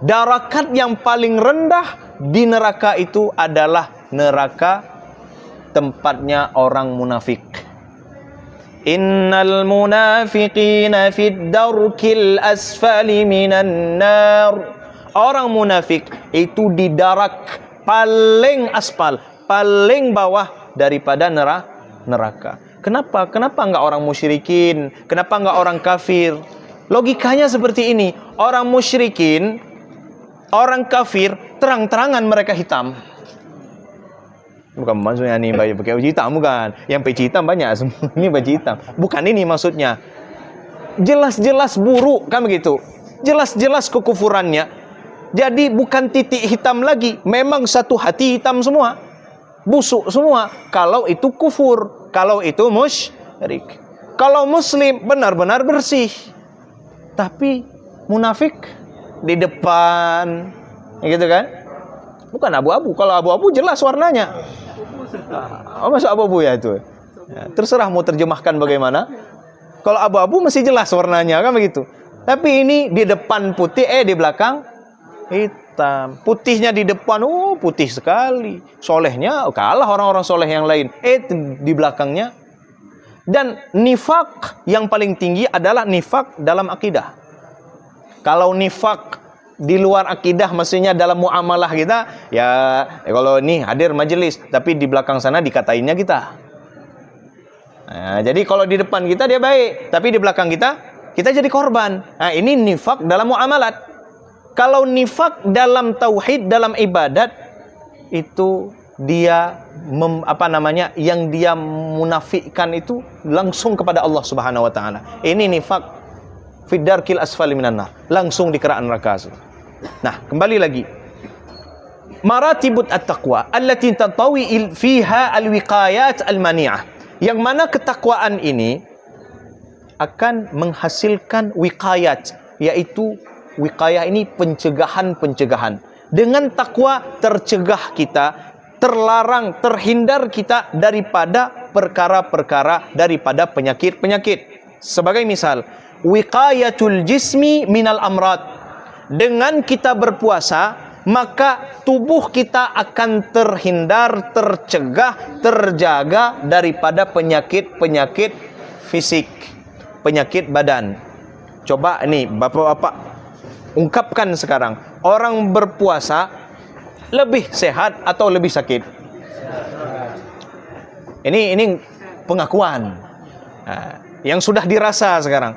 Darakat yang paling rendah di neraka itu adalah neraka tempatnya orang munafik. Innal munafiqina fid darkil asfali minan nar. Orang munafik itu di darak paling aspal, paling bawah daripada neraka. Kenapa? Kenapa enggak orang musyrikin? Kenapa enggak orang kafir? Logikanya seperti ini. Orang musyrikin, orang kafir, terang-terangan mereka hitam. Bukan maksudnya nih pakai baju hitam, bukan. Yang baju hitam banyak, semua ini baju hitam. Bukan ini maksudnya. Jelas-jelas buruk, kan begitu. Jelas-jelas kekufurannya. Jadi bukan titik hitam lagi. Memang satu hati hitam semua. Busuk semua. Kalau itu kufur. Kalau itu musyrik. Kalau muslim benar-benar bersih. Tapi munafik di depan, gitu kan? Bukan abu-abu. Kalau abu-abu jelas warnanya. Oh, masuk abu-abu ya itu. Ya, terserah mau terjemahkan bagaimana. Kalau abu-abu masih jelas warnanya, kan begitu. Tapi ini di depan putih, di belakang hitam. Putihnya di depan, putih sekali. Solehnya kalah orang-orang soleh yang lain. Di belakangnya. Dan nifak yang paling tinggi adalah nifak dalam akidah. Kalau nifak di luar akidah, maksudnya dalam muamalah kita, ya kalau ini hadir majelis, tapi di belakang sana dikatainnya kita. Nah, jadi kalau di depan kita dia baik, tapi di belakang kita jadi korban. Nah, ini nifak dalam muamalat. Kalau nifak dalam tauhid, dalam ibadat, itu dia yang dia munafikkan itu langsung kepada Allah Subhanahu wa taala. Ini nifak fidarkil asfali minan nar, langsung di keraan neraka. Nah, kembali lagi. Maratibut at-taqwa allati tantawi fiha al-wiqayat al-mani'ah. Yang mana ketakwaan ini akan menghasilkan wiqayat, yaitu wiqayah ini pencegahan-pencegahan. Dengan takwa tercegah kita, terlarang, terhindar kita daripada perkara-perkara, daripada penyakit-penyakit. Sebagai misal, wiqayatul jismi minal amrad. Dengan kita berpuasa, maka tubuh kita akan terhindar, tercegah, terjaga daripada penyakit-penyakit fisik, penyakit badan. Coba nih, bapak-bapak ungkapkan sekarang, orang berpuasa lebih sehat atau lebih sakit? Ini pengakuan. Nah, yang sudah dirasa sekarang.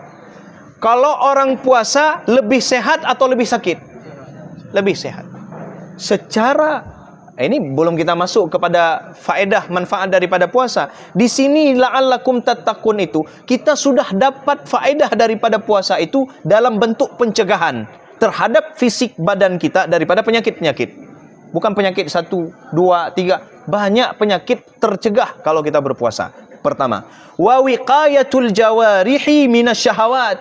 Kalau orang puasa lebih sehat atau lebih sakit? Lebih sehat. Secara ini belum kita masuk kepada faedah manfaat daripada puasa. Di sini la'allakum tattaqun itu kita sudah dapat faedah daripada puasa itu dalam bentuk pencegahan terhadap fisik badan kita daripada penyakit-penyakit. Bukan penyakit 1, 2, 3, banyak penyakit tercegah kalau kita berpuasa. Pertama, wa wiqayatul jawarihi minasyahawat,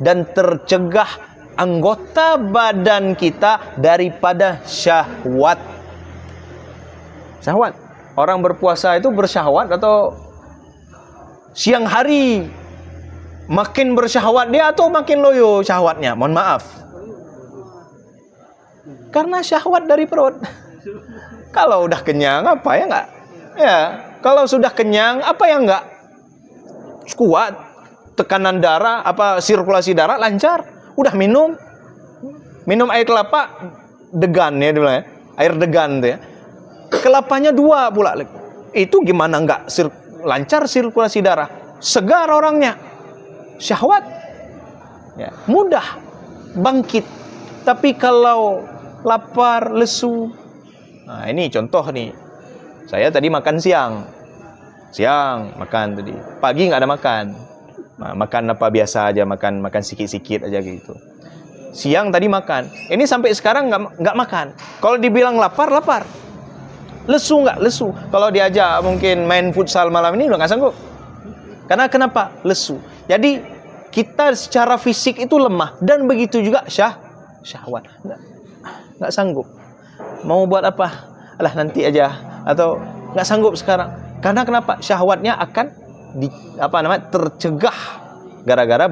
dan tercegah anggota badan kita daripada syahwat. Syahwat. Orang berpuasa itu bersyahwat atau siang hari makin bersyahwat dia atau makin loyo syahwatnya? Mohon maaf. Karena syahwat dari perut. Kalau udah kenyang apa ya enggak? Ya, kalau sudah kenyang apa yang enggak? Kuat, tekanan darah, sirkulasi darah lancar. Udah minum air kelapa degan ya dibilang ya. Air degan tuh ya. Kelapanya 2 pula. Itu gimana enggak lancar sirkulasi darah? Segar orangnya. Syahwat. Ya, mudah bangkit. Tapi kalau lapar, lesu. Nah, ini contoh nih. Saya tadi makan siang. Siang makan tadi. Pagi enggak ada makan. Nah, makan apa biasa aja, makan sikit-sikit aja gitu. Siang tadi makan. Ini sampai sekarang enggak makan. Kalau dibilang lapar, lapar. Lesu enggak? Lesu. Kalau diajak mungkin main futsal malam ini udah enggak sanggup. Karena kenapa? Lesu. Jadi kita secara fisik itu lemah dan begitu juga syahwat. Enggak sanggup. Mau buat apa? Alah nanti aja, atau enggak sanggup sekarang. Karena kenapa? Syahwatnya akan tercegah gara-gara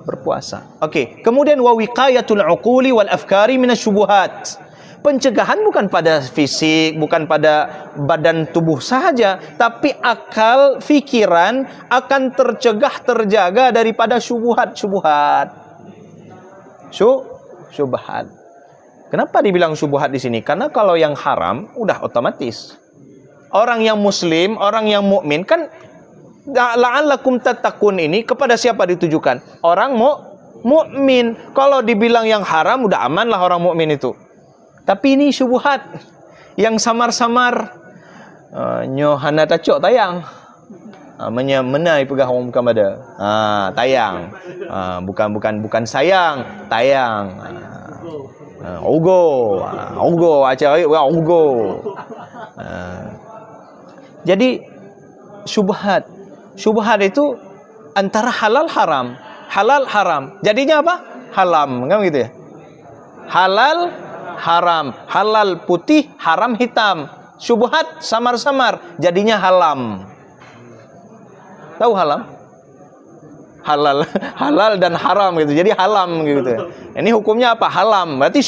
berpuasa. Oke. Kemudian wa wiqayatul uquli wal afkari minasyubuhat. Pencegahan bukan pada fisik, bukan pada badan tubuh saja, tapi akal, fikiran akan terjaga daripada syubhat. Syubhat. Kenapa dibilang syubhat di sini? Karena kalau yang haram udah otomatis. Orang yang muslim, orang yang mukmin kan la'allakum tattaqun ini kepada siapa ditujukan? Orang mukmin. Kalau dibilang yang haram udah aman lah orang mukmin itu. Tapi ini syubhat yang samar-samar nyohana tacok tayang. Menai pegah orang bukan pada. Tayang. Bukan sayang, tayang. Ogo acara ogo. Jadi syubhat itu antara halal haram. Jadinya apa? Halam, kan gitu ya? Halal haram, halal putih, haram hitam. Syubhat samar-samar, jadinya halam. Tahu halam? Halal dan haram gitu. Jadi halam gitu. Ini hukumnya apa? Halam. Berarti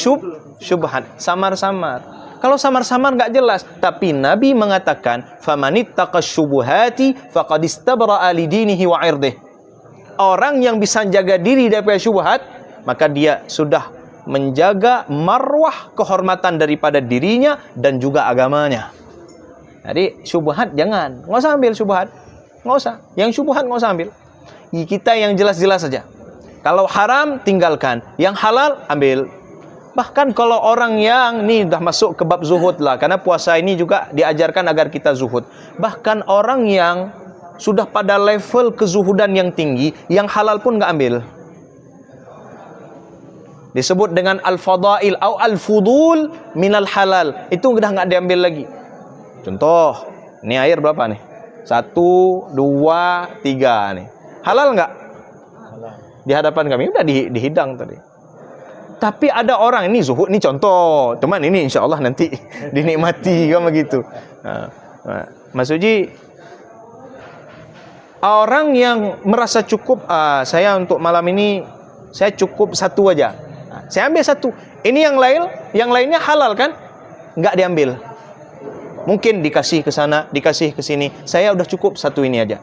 syubhat, samar-samar. Kalau samar-samar enggak jelas, tapi Nabi mengatakan, "Famanittaqash syubuhati faqad istabra'a li dinihi wa 'irdihi." Orang yang bisa jaga diri dari syubhat, maka dia sudah menjaga marwah kehormatan daripada dirinya dan juga agamanya. Jadi syubhat jangan, enggak usah ambil syubhat. Enggak usah. Yang syubhat enggak usah ambil. Kita yang jelas-jelas saja. Kalau haram tinggalkan, yang halal ambil. Bahkan kalau orang yang ini dah masuk ke bab zuhud lah, karena puasa ini juga diajarkan agar kita zuhud. Bahkan orang yang sudah pada level kezuhudan yang tinggi, yang halal pun enggak ambil. Disebut dengan al-fadail atau al-fudul minal halal. Itu udah enggak diambil lagi. Contoh, ini air berapa nih? 1, 2, 3 nih. Halal enggak? Halal. Di hadapan kami udah dihidang tadi. Tapi ada orang ini zuhud, ini contoh. Teman ini insya Allah nanti dinikmati kan begitu. Mas Uji, orang yang merasa cukup, saya untuk malam ini saya cukup 1 aja. Saya ambil 1. Ini yang lainnya halal kan? Enggak diambil. Mungkin dikasih ke sana, dikasih ke sini. Saya udah cukup 1 ini aja.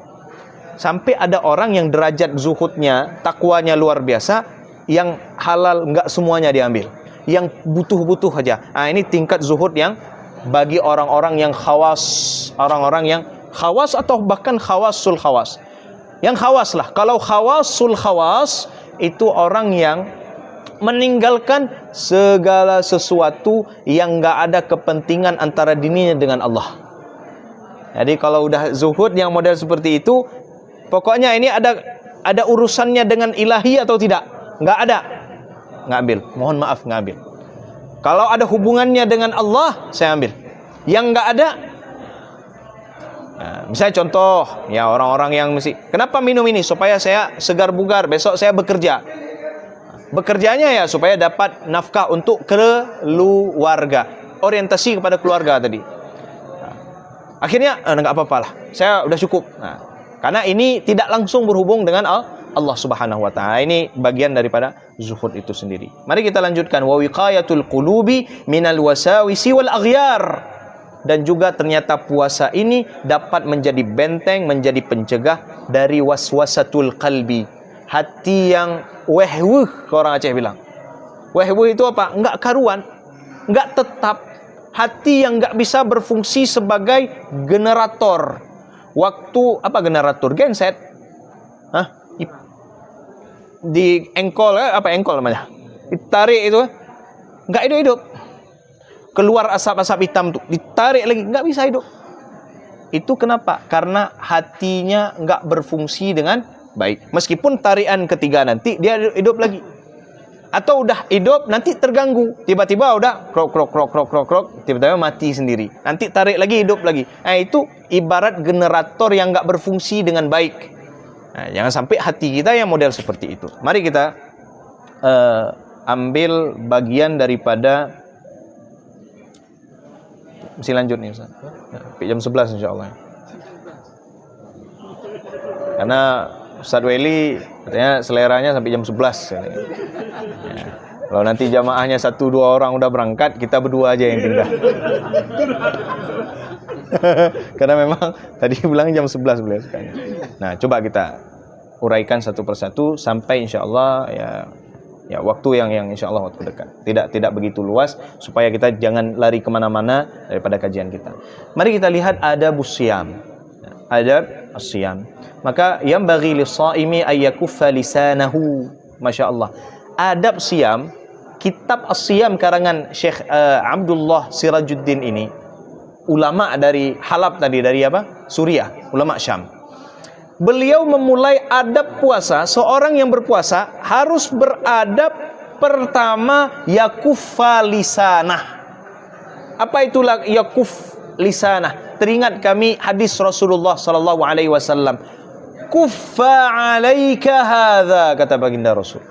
Sampai ada orang yang derajat zuhudnya, takwanya luar biasa, yang halal enggak semuanya diambil, yang butuh-butuh aja. Ini tingkat zuhud yang bagi orang-orang yang khawas, orang-orang yang khawas atau bahkan khawasul khawas. Yang khawas lah. Kalau khawasul khawas itu orang yang meninggalkan segala sesuatu yang enggak ada kepentingan antara dirinya dengan Allah. Jadi kalau udah zuhud yang model seperti itu, pokoknya ini ada urusannya dengan ilahi atau tidak? Enggak ada. Ngambil. Mohon maaf, ngambil. Kalau ada hubungannya dengan Allah, saya ambil. Yang enggak ada, misalnya contoh, ya orang-orang yang mesti, kenapa minum ini? Supaya saya segar bugar, besok saya bekerja. Bekerjanya ya supaya dapat nafkah untuk keluarga, orientasi kepada keluarga tadi. Akhirnya enggak apa-apa lah, saya udah cukup. Karena ini tidak langsung berhubung dengan Allah Subhanahu wa taala. Ini bagian daripada zuhud itu sendiri. Mari kita lanjutkan, wa wiqayatul qulubi minal wasawisi wal aghyar. Dan juga ternyata puasa ini dapat menjadi benteng, menjadi pencegah dari waswasatul qalbi. Hati yang wehwuh, orang Aceh bilang. Wehwuh itu apa? Enggak karuan, enggak tetap. Hati yang enggak bisa berfungsi sebagai generator. Waktu apa generator? Genset. Di engkol, apa engkol namanya? Ditarik itu, enggak hidup. Keluar asap-asap hitam tuh, ditarik lagi, enggak bisa hidup. Itu kenapa? Karena hatinya enggak berfungsi dengan baik. Meskipun tarian ketiga nanti dia hidup lagi. Atau udah hidup nanti terganggu. Tiba-tiba udah krok, tiba-tiba mati sendiri. Nanti tarik lagi, hidup lagi. Itu ibarat generator yang enggak berfungsi dengan baik. Jangan sampai hati kita yang model seperti itu. Mari kita ambil bagian daripada, mesti lanjut nih Ustaz. Jam 11 insyaallah. Karena Ustaz Weli katanya seleranya sampai jam 11 ya. Kalau nanti jamaahnya 1-2 orang udah berangkat, kita berdua aja yang tinggal. Karena memang tadi bilang jam 11 beliau sekali. Nah, coba kita uraikan satu persatu sampai insyaallah ya waktu yang insyaallah waktu dekat. Tidak begitu luas supaya kita jangan lari kemana-mana daripada kajian kita. Mari kita lihat adabus siyam. Adab as-siyam. Maka yang bagi lis-shaimi ayyakuffa lisanahu. Masyaallah. Adab siyam, kitab as-siyam karangan Syekh Abdullah Sirajuddin ini, ulama dari Halab tadi, dari apa? Suriah, ulama Syam. Beliau memulai adab puasa, seorang yang berpuasa harus beradab pertama yakuffa lisanah. Apa itulah yakuf lisanah? Teringat kami hadis Rasulullah sallallahu alaihi wasallam. Kuffa 'alaika hadza, kata baginda Rasul.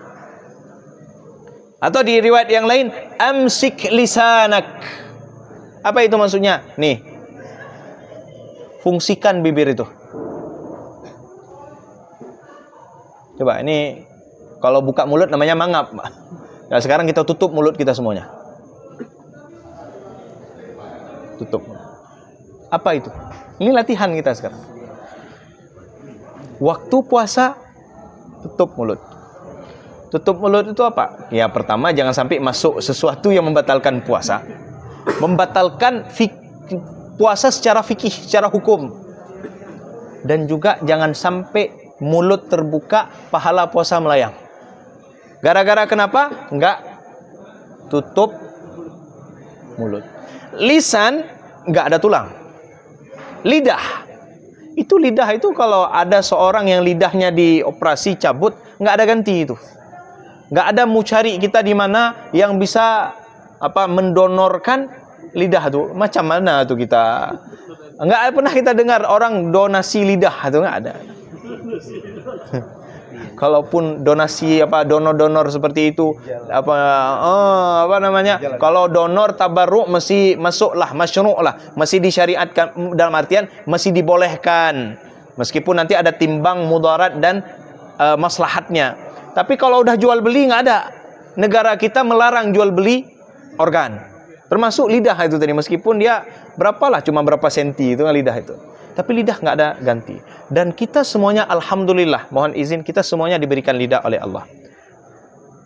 Atau di riwayat yang lain, amsik lisanak. Apa itu maksudnya? Nih. Fungsikan bibir itu. Coba ini kalau buka mulut namanya mangap. Nah, sekarang kita tutup mulut kita semuanya. Tutup. Apa itu? Ini latihan kita sekarang. Waktu puasa tutup mulut. Tutup mulut itu apa? Ya pertama jangan sampai masuk sesuatu yang membatalkan puasa. Membatalkan puasa secara fikih, secara hukum. Dan juga jangan sampai mulut terbuka, pahala puasa melayang. Gara-gara kenapa? Enggak tutup mulut. Lisan enggak ada tulang. Lidah. Lidah itu kalau ada seorang yang lidahnya dioperasi cabut, enggak ada ganti itu. Enggak ada mucari kita di mana yang bisa mendonorkan lidah tuh. Macam mana tuh kita? Enggak pernah kita dengar orang donasi lidah itu, enggak ada. Kalaupun donasi donor-donor seperti itu kalau donor tabarruk mesti masuklah, masyru' lah, mesti disyariatkan, dalam artian mesti dibolehkan meskipun nanti ada timbang mudarat dan maslahatnya. Tapi kalau udah jual beli nggak ada. Negara kita melarang jual beli organ, termasuk lidah itu tadi, meskipun dia cuma berapa senti itu lidah itu. Tapi lidah nggak ada ganti. Dan kita semuanya alhamdulillah, mohon izin, kita semuanya diberikan lidah oleh Allah.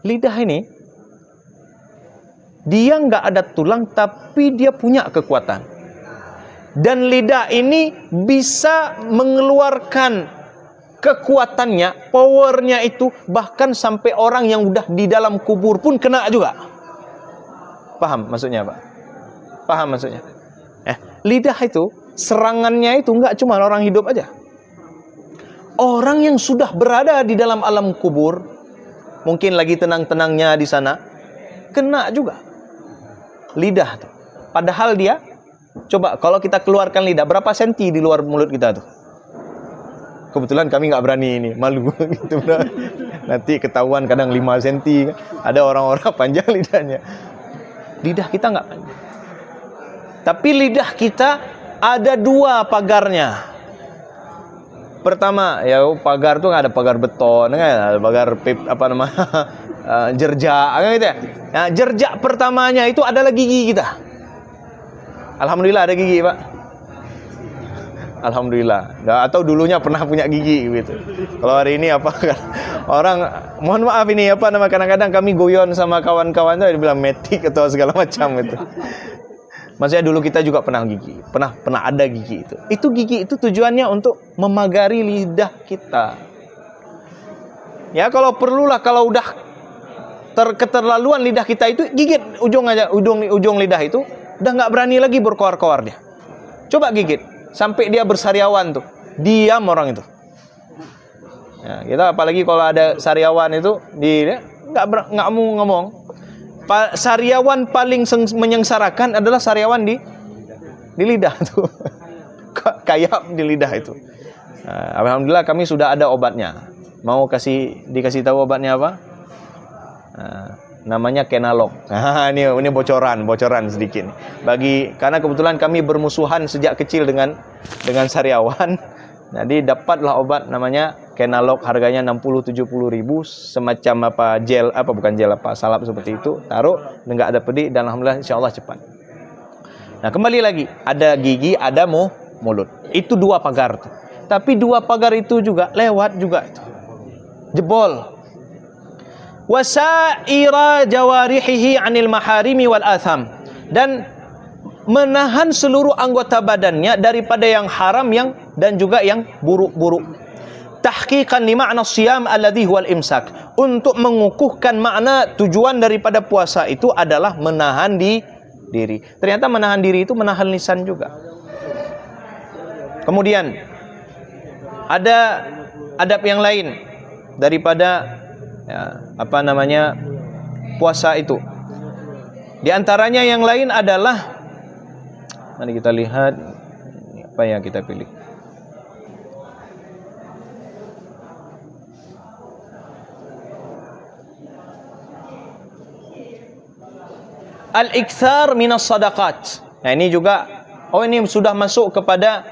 lidah ini, dia nggak ada tulang, tapi dia punya kekuatan. Dan lidah ini bisa mengeluarkan kekuatannya, powernya itu, bahkan sampai orang yang udah di dalam kubur pun kena juga. Paham maksudnya, Pak? Paham maksudnya? Lidah itu, serangannya itu nggak cuma orang hidup aja. Orang yang sudah berada di dalam alam kubur, mungkin lagi tenang-tenangnya di sana, kena juga lidah tuh. Padahal dia, coba kalau kita keluarkan lidah, berapa senti di luar mulut kita tuh? Kebetulan kami nggak berani ini, malu gitu. Nanti ketahuan kadang 5 senti. Ada orang-orang panjang lidahnya. Lidah kita nggak panjang. Tapi lidah kita ada 2 pagarnya. Pertama, ya pagar tuh ada pagar beton, kan? Ada pagar jerjak, kan gitu ya. Nah, jerjak pertamanya itu adalah gigi kita. Alhamdulillah ada gigi, Pak. Alhamdulillah. Atau dulunya pernah punya gigi gitu. Kalau hari ini apa kan? Orang, mohon maaf ini kadang-kadang kami guyon sama kawan-kawan tuh, dia bilang metik atau segala macam itu. Maksudnya dulu kita juga pernah gigi, pernah ada gigi itu. Itu gigi itu tujuannya untuk memagari lidah kita. Ya kalau perlulah, kalau udah keterlaluan lidah kita itu, gigit ujung lidah itu, udah nggak berani lagi berkoar-koar dia. Coba gigit sampai dia bersariawan tuh, diam orang itu. Ya, kita apalagi kalau ada sariawan itu, dia nggak mau ngomong. Sariawan paling menyengsarakan adalah sariawan di lidah tuh. Kayak di lidah itu. Nah, alhamdulillah kami sudah ada obatnya. Mau dikasih tahu obatnya apa? Nah, namanya Kenalog. Nah, ini bocoran sedikit. Karena kebetulan kami bermusuhan sejak kecil dengan sariawan. Jadi dapatlah obat namanya Kenalog, harganya 60-70 ribu, semacam salap seperti itu, taruh, enggak ada pedih, dan alhamdulillah insyaallah cepat. Nah, kembali lagi, ada gigi, ada mulut. Itu 2 pagar tuh. Tapi 2 pagar itu juga lewat juga itu. Jebol. Wasaira jawarihihi 'anil maharimi wal atham, dan menahan seluruh anggota badannya daripada yang haram dan juga yang buruk-buruk. Tahqiqan li ma'na siyam alladhi huwal imsak, untuk mengukuhkan makna tujuan daripada puasa itu adalah menahan diri. Ternyata menahan diri itu menahan lisan juga. Kemudian ada adab yang lain daripada puasa itu. Di antaranya yang lain adalah, mari kita lihat apa yang kita pilih. Al-iktsar minas sadaqat. Nah, ini juga ini sudah masuk kepada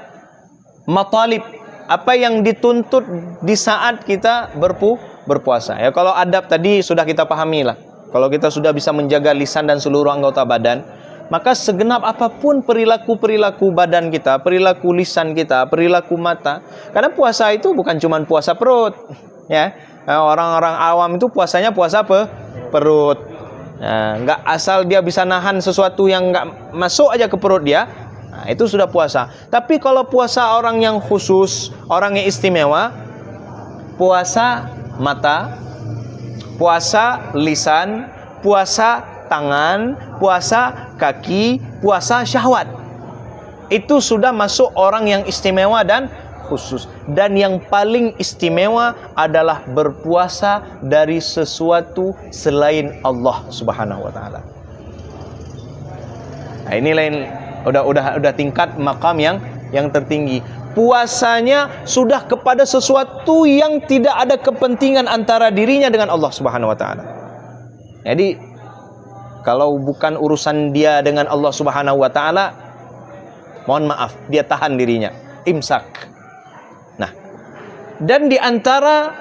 matalib, apa yang dituntut di saat kita berpuasa. Ya, kalau adab tadi sudah kita pahami lah. Kalau kita sudah bisa menjaga lisan dan seluruh anggota badan, maka segenap apapun perilaku badan kita, perilaku lisan kita, perilaku mata. Karena puasa itu bukan cuma puasa perut, ya. Orang-orang awam itu puasanya puasa perut. Nah, nggak asal dia bisa nahan sesuatu yang nggak masuk aja ke perut dia, nah, itu sudah puasa. Tapi kalau puasa orang yang khusus, orang yang istimewa, puasa mata, puasa lisan, puasa tangan, puasa kaki, puasa syahwat, itu sudah masuk orang yang istimewa dan khusus. Dan yang paling istimewa adalah berpuasa dari sesuatu selain Allah Subhanahu wa taala. Nah, ini lain, udah tingkat makam yang tertinggi. Puasanya sudah kepada sesuatu yang tidak ada kepentingan antara dirinya dengan Allah Subhanahu wa taala. Jadi kalau bukan urusan dia dengan Allah Subhanahu wa taala, mohon maaf, dia tahan dirinya, imsak. Nah, dan di antara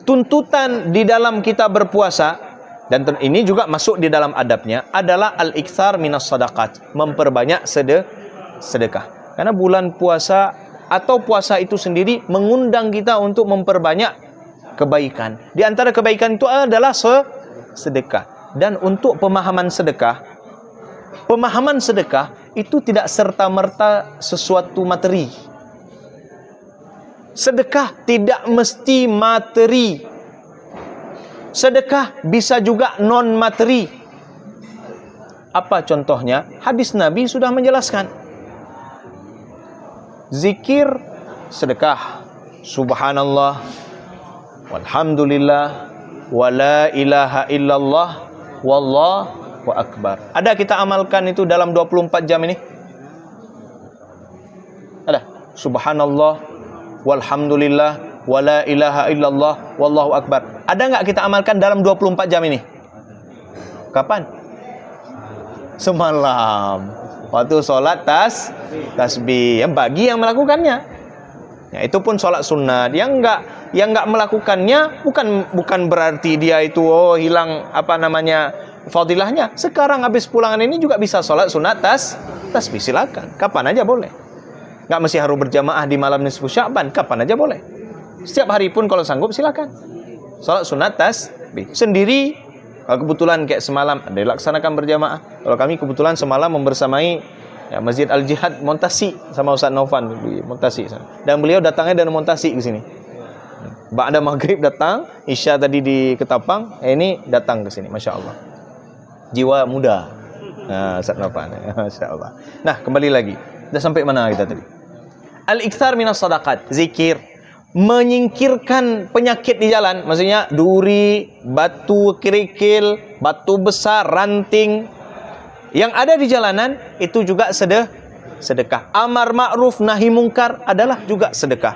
tuntutan di dalam kita berpuasa, dan ini juga masuk di dalam adabnya, adalah al-iktsar minas sadaqat, memperbanyak sedekah. Karena bulan puasa atau puasa itu sendiri mengundang kita untuk memperbanyak kebaikan. Di antara kebaikan itu adalah sedekah. Dan untuk pemahaman sedekah itu tidak serta-merta sesuatu materi. Sedekah tidak mesti materi. Sedekah bisa juga non materi. Apa contohnya? Hadis Nabi sudah menjelaskan. Zikir sedekah. Subhanallah, walhamdulillah, wala ilaha illallah, wallahu akbar. Ada kita amalkan itu dalam 24 jam ini? Ada? Subhanallah, walhamdulillah, wala ilaha illallah, wallahu akbar. Ada nggak kita amalkan dalam 24 jam ini? Kapan? Semalam. Waktu sholat tasbih. Yang bagi yang melakukannya. Ya, itu pun sholat sunat. Yang enggak melakukannya bukan berarti dia itu hilang fadilahnya. Sekarang habis pulangan ini juga bisa sholat sunat tasbih, silakan. Kapan aja boleh. Enggak mesti harus berjamaah di malam nisfu Sya'ban, kapan aja boleh. Setiap hari pun kalau sanggup silakan. Sholat sunat tasbih sendiri. Kalau kebetulan kayak semalam ada dilaksanakan berjamaah. Kalau kami kebetulan semalam membersamai Masjid Al-Jihad Montasi sama Ustaz Naufan di Montasi sana. Dan beliau datangnya dari Montasi ke sini. Ba'da maghrib datang, Isya tadi di Ketapang, ini datang ke sini, Masya Allah. Jiwa muda. Nah, Ustaz Naufan, Masya Allah. Nah, kembali lagi. Dah sampai mana kita tadi? Al-iktsar minas sadaqat, zikir. Menyingkirkan penyakit di jalan, maksudnya duri, batu kerikil, batu besar, ranting yang ada di jalanan, itu juga sedekah. Amar ma'ruf nahi mungkar adalah juga sedekah.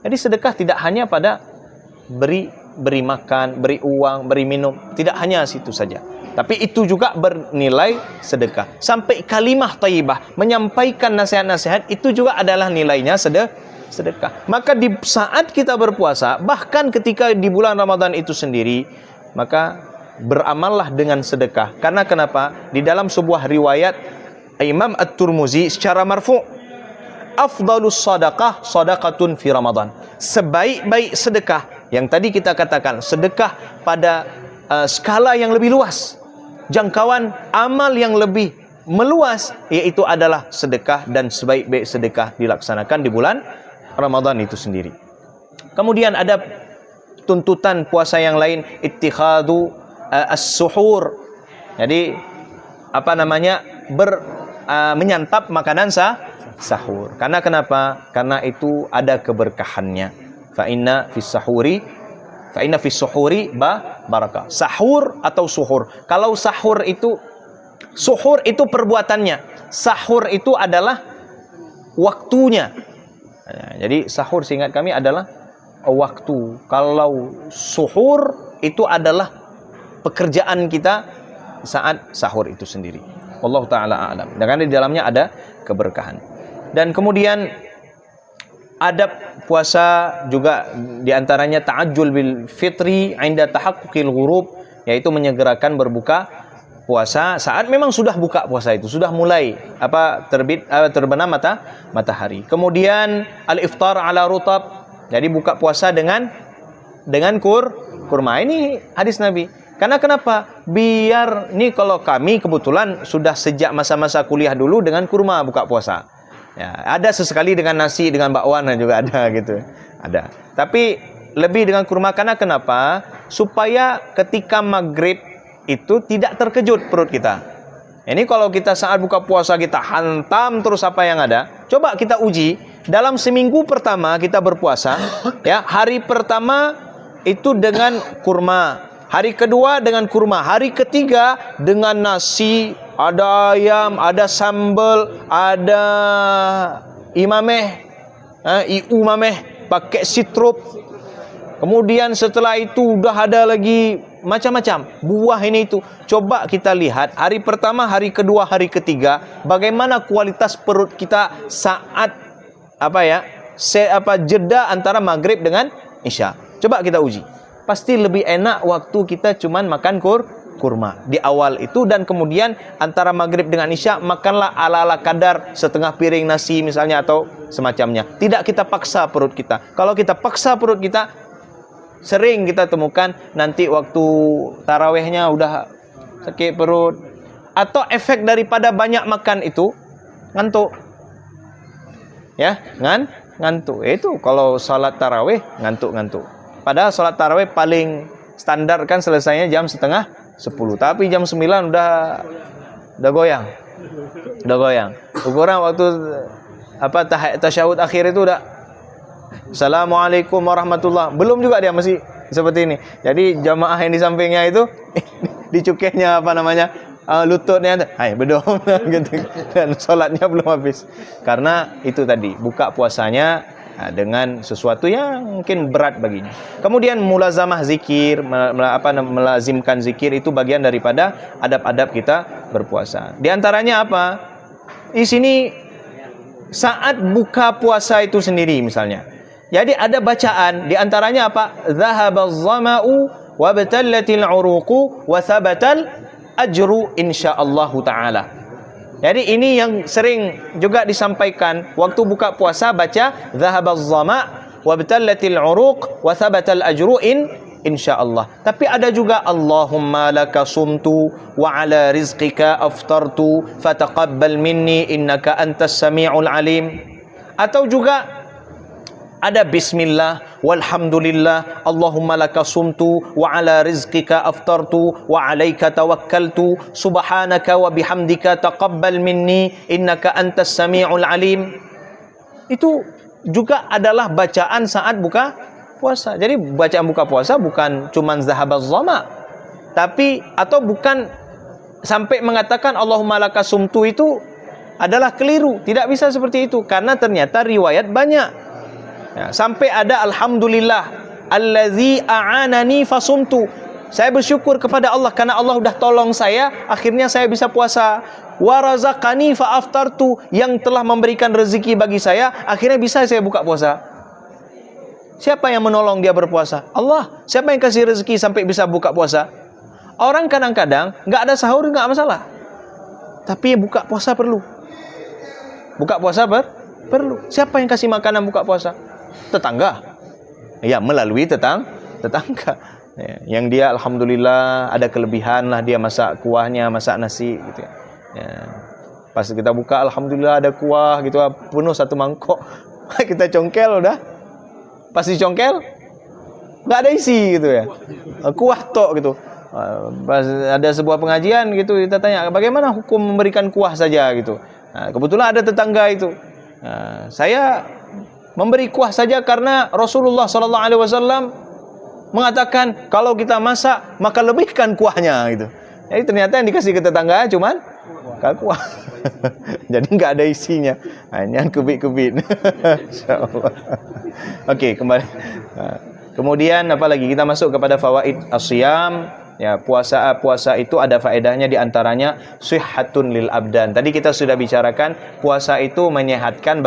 Jadi sedekah tidak hanya pada beri makan, beri uang, beri minum, tidak hanya situ saja. Tapi itu juga bernilai sedekah. Sampai kalimah thayyibah, menyampaikan nasihat-nasihat, itu juga adalah nilainya sedekah. Maka di saat kita berpuasa, bahkan ketika di bulan Ramadan itu sendiri, maka beramallah dengan sedekah. Karena kenapa? Di dalam sebuah riwayat Imam At-Tirmizi secara marfu', afdalus sadaqah sadaqatun fi Ramadan. Sebaik-baik sedekah yang tadi kita katakan, sedekah pada skala yang lebih luas, jangkauan amal yang lebih meluas, yaitu adalah sedekah, dan sebaik-baik sedekah dilaksanakan di bulan Ramadan itu sendiri. Kemudian ada tuntutan puasa yang lain, ittikhadu as-suhur. Jadi menyantap makanan sahur. Karena kenapa? Karena itu ada keberkahannya. Fa inna fis suhuri barakah. Sahur atau suhur. Kalau suhur itu perbuatannya. Sahur itu adalah waktunya. Jadi sahur seingat kami adalah waktu. Kalau suhur itu adalah pekerjaan kita saat sahur itu sendiri. Wallahu taala a'lam. Dan karena di dalamnya ada keberkahan. Dan kemudian adab puasa juga diantaranya ta'ajjul bil fitri 'inda tahaqquqil ghurub, yaitu menyegerakan berbuka puasa saat memang sudah buka puasa itu, sudah mulai terbenam matahari. Kemudian al-iftar ala rutab, jadi buka puasa dengan kurma. Ini hadis Nabi. Karena kenapa? Biar nih, kalau kami kebetulan sudah sejak masa-masa kuliah dulu dengan kurma buka puasa. Ya, ada sesekali dengan nasi, dengan bakwan juga ada gitu. Ada. Tapi lebih dengan kurma, karena kenapa? Supaya ketika maghrib itu tidak terkejut perut kita. Ini kalau kita saat buka puasa kita hantam terus apa yang ada. Coba kita uji dalam seminggu pertama kita berpuasa, ya, hari pertama itu dengan kurma. Hari kedua dengan kurma, hari ketiga dengan nasi, ada ayam, ada sambal, ada umameh, pakai sitrup. Kemudian setelah itu udah ada lagi macam-macam buah ini itu. Coba kita lihat hari pertama, hari kedua, hari ketiga, bagaimana kualitas perut kita saat jeda antara maghrib dengan isya. Coba kita uji. Pasti lebih enak waktu kita cuman makan kurma di awal itu, dan kemudian antara maghrib dengan isya makanlah ala-ala kadar, setengah piring nasi misalnya atau semacamnya. Tidak kita paksa perut kita. Kalau kita paksa perut kita, sering kita temukan nanti waktu tarawihnya udah sakit perut, atau efek daripada banyak makan itu ngantuk. Ya, ngantuk. Itu kalau salat tarawih ngantuk-ngantuk. Padahal salat tarawih paling standar kan selesainya jam setengah 10. Tapi jam 9 udah goyang. Udah goyang. Ukuran waktu tasyahud akhir itu udah Assalamualaikum warahmatullah. Belum juga dia masih seperti ini. Jadi jamaah yang di sampingnya itu dicukehnya lututnya, hai bedom gitu, dan sholatnya belum habis. Karena itu tadi, buka puasanya dengan sesuatu yang mungkin berat baginya. Kemudian mulazamah zikir, melazimkan zikir itu bagian daripada adab-adab kita berpuasa. Di antaranya apa? Di sini saat buka puasa itu sendiri misalnya. Jadi ada bacaan, di antaranya apa? Dhahabaz zama'u wa batallatil 'uruqu wa thabatal ajru insyaallah taala. Jadi ini yang sering juga disampaikan waktu buka puasa, baca dhahabaz zama' wa batallatil 'uruq wa thabatal ajru insyaallah. Tapi ada juga Allahumma laka sumtu wa ala rizqika aftartu fataqabbal minni innaka antas samiul alim. Atau juga ada bismillah walhamdulillah Allahumma laka sumtu wa ala rizqika aftartu wa alaika tawakkaltu subhanaka wa bihamdika taqabbal minni innaka antas samiul alim. Itu juga adalah bacaan saat buka puasa. Jadi bacaan buka puasa bukan cuman zahabaz zama, tapi atau bukan sampai mengatakan Allahumma laka sumtu itu adalah keliru. Tidak bisa seperti itu, karena ternyata riwayat banyak. Ya, sampai ada alhamdulillah allazi a'anani fasumtu. Saya bersyukur kepada Allah karena Allah sudah tolong saya, akhirnya saya bisa puasa. Wa razaqani fa aftartu, yang telah memberikan rezeki bagi saya, akhirnya bisa saya buka puasa. Siapa yang menolong dia berpuasa? Allah. Siapa yang kasih rezeki sampai bisa buka puasa? Orang kadang-kadang enggak ada sahur enggak masalah. Tapi buka puasa perlu. Buka puasa perlu. Siapa yang kasih makanan buka puasa? Tetangga. Ya, melalui tetangga. Ya, yang dia alhamdulillah ada kelebihan lah, dia masak kuahnya, masak nasi gitu ya. Ya. Pas kita buka alhamdulillah ada kuah gitu, penuh satu mangkok. Kita congkel udah. Pas dicongkel enggak ada isi gitu ya. Kuah tok gitu. Pas ada sebuah pengajian gitu, kita tanya bagaimana hukum memberikan kuah saja gitu. Nah, kebetulan ada tetangga itu. Nah, saya memberi kuah saja karena Rasulullah sallallahu alaihi wasallam mengatakan kalau kita masak maka lebihkan kuahnya gitu. Jadi ternyata yang dikasih ke tetangga cuman kuah. Jadi enggak ada isinya. Hanya kubik-kubik. Insyaallah. Okey, kembali. Kemudian apa lagi? Kita masuk kepada fawaid as-shiyam. Ya, puasa itu ada faedahnya, di antaranya sihhatun lil abdan. Tadi kita sudah bicarakan puasa itu menyehatkan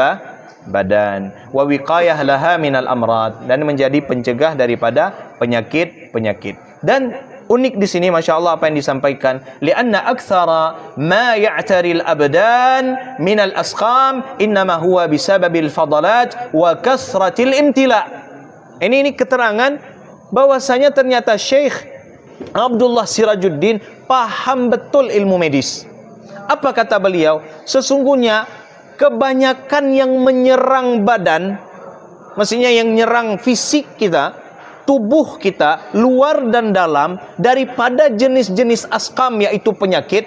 badan, wa wiqayah laha minal amrad, dan menjadi pencegah daripada penyakit-penyakit. Dan unik di sini masyaallah apa yang disampaikan, li'anna aktsara ma ya'taril abdan minal asqam innama huwa bisababil fadalat wa kasratil imtila. Ini keterangan bahwasanya ternyata Syekh Abdullah Sirajuddin paham betul ilmu medis. Apa kata beliau? Sesungguhnya kebanyakan yang menyerang badan, maksudnya yang menyerang fisik kita, tubuh kita, luar dan dalam, daripada jenis-jenis askam, yaitu penyakit,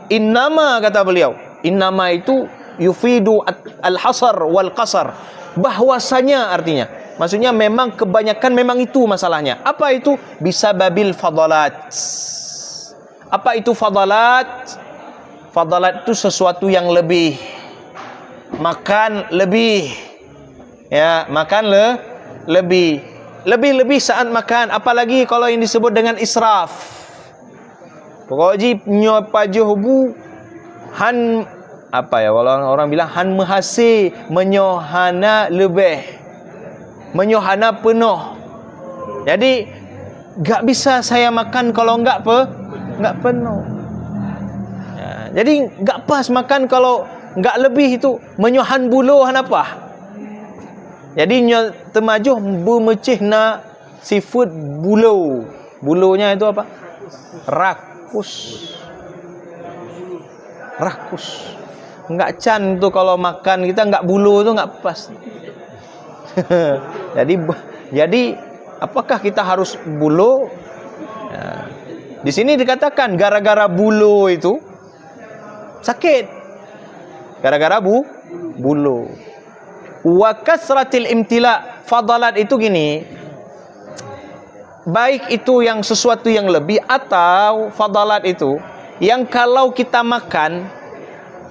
innama, kata beliau, innama itu yufidu al-hasar wal qasar, bahwasanya artinya, maksudnya memang kebanyakan memang itu masalahnya. Apa itu? Bisababil fadalat. Apa itu fadalat? Fadalat itu sesuatu yang lebih, makan lebih, ya, makan lebih saat makan, apalagi kalau yang disebut dengan israf. Pokoknya nyopajuh bu han apa ya, kalau orang bilang han mahasi, menyohana lebih, menyohana penuh. Jadi enggak bisa saya makan kalau enggak penuh. Ya, jadi enggak pas makan kalau enggak lebih, itu menyohan buluhan apa. Jadi temajuh bermecih na seafood bulo. Bulonya itu apa? Rakus. Rakus. Enggak can tuh kalau makan kita enggak bulo tuh enggak pas. jadi apakah kita harus bulo? Nah, di sini dikatakan gara-gara bulo itu sakit. Gara-gara bulo. Wa kasratil imtila. Fadalat itu gini. Baik itu yang sesuatu yang lebih atau fadalat itu yang kalau kita makan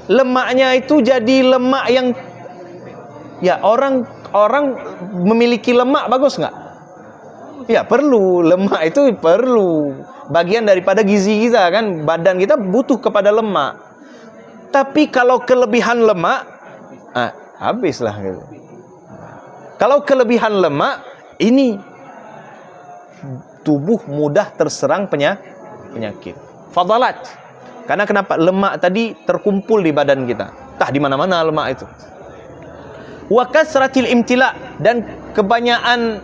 lemaknya itu jadi lemak yang ya orang memiliki lemak bagus nggak? Ya perlu, lemak itu perlu bagian daripada gizi kita kan, badan kita butuh kepada lemak. Tapi kalau kelebihan lemak, habislah gitu. Kalau kelebihan lemak, ini tubuh mudah terserang penyakit. Fadalat. Karena kenapa? Lemak tadi terkumpul di badan kita. Tah di mana-mana lemak itu. Wa kasratil imtila, dan kebanyakan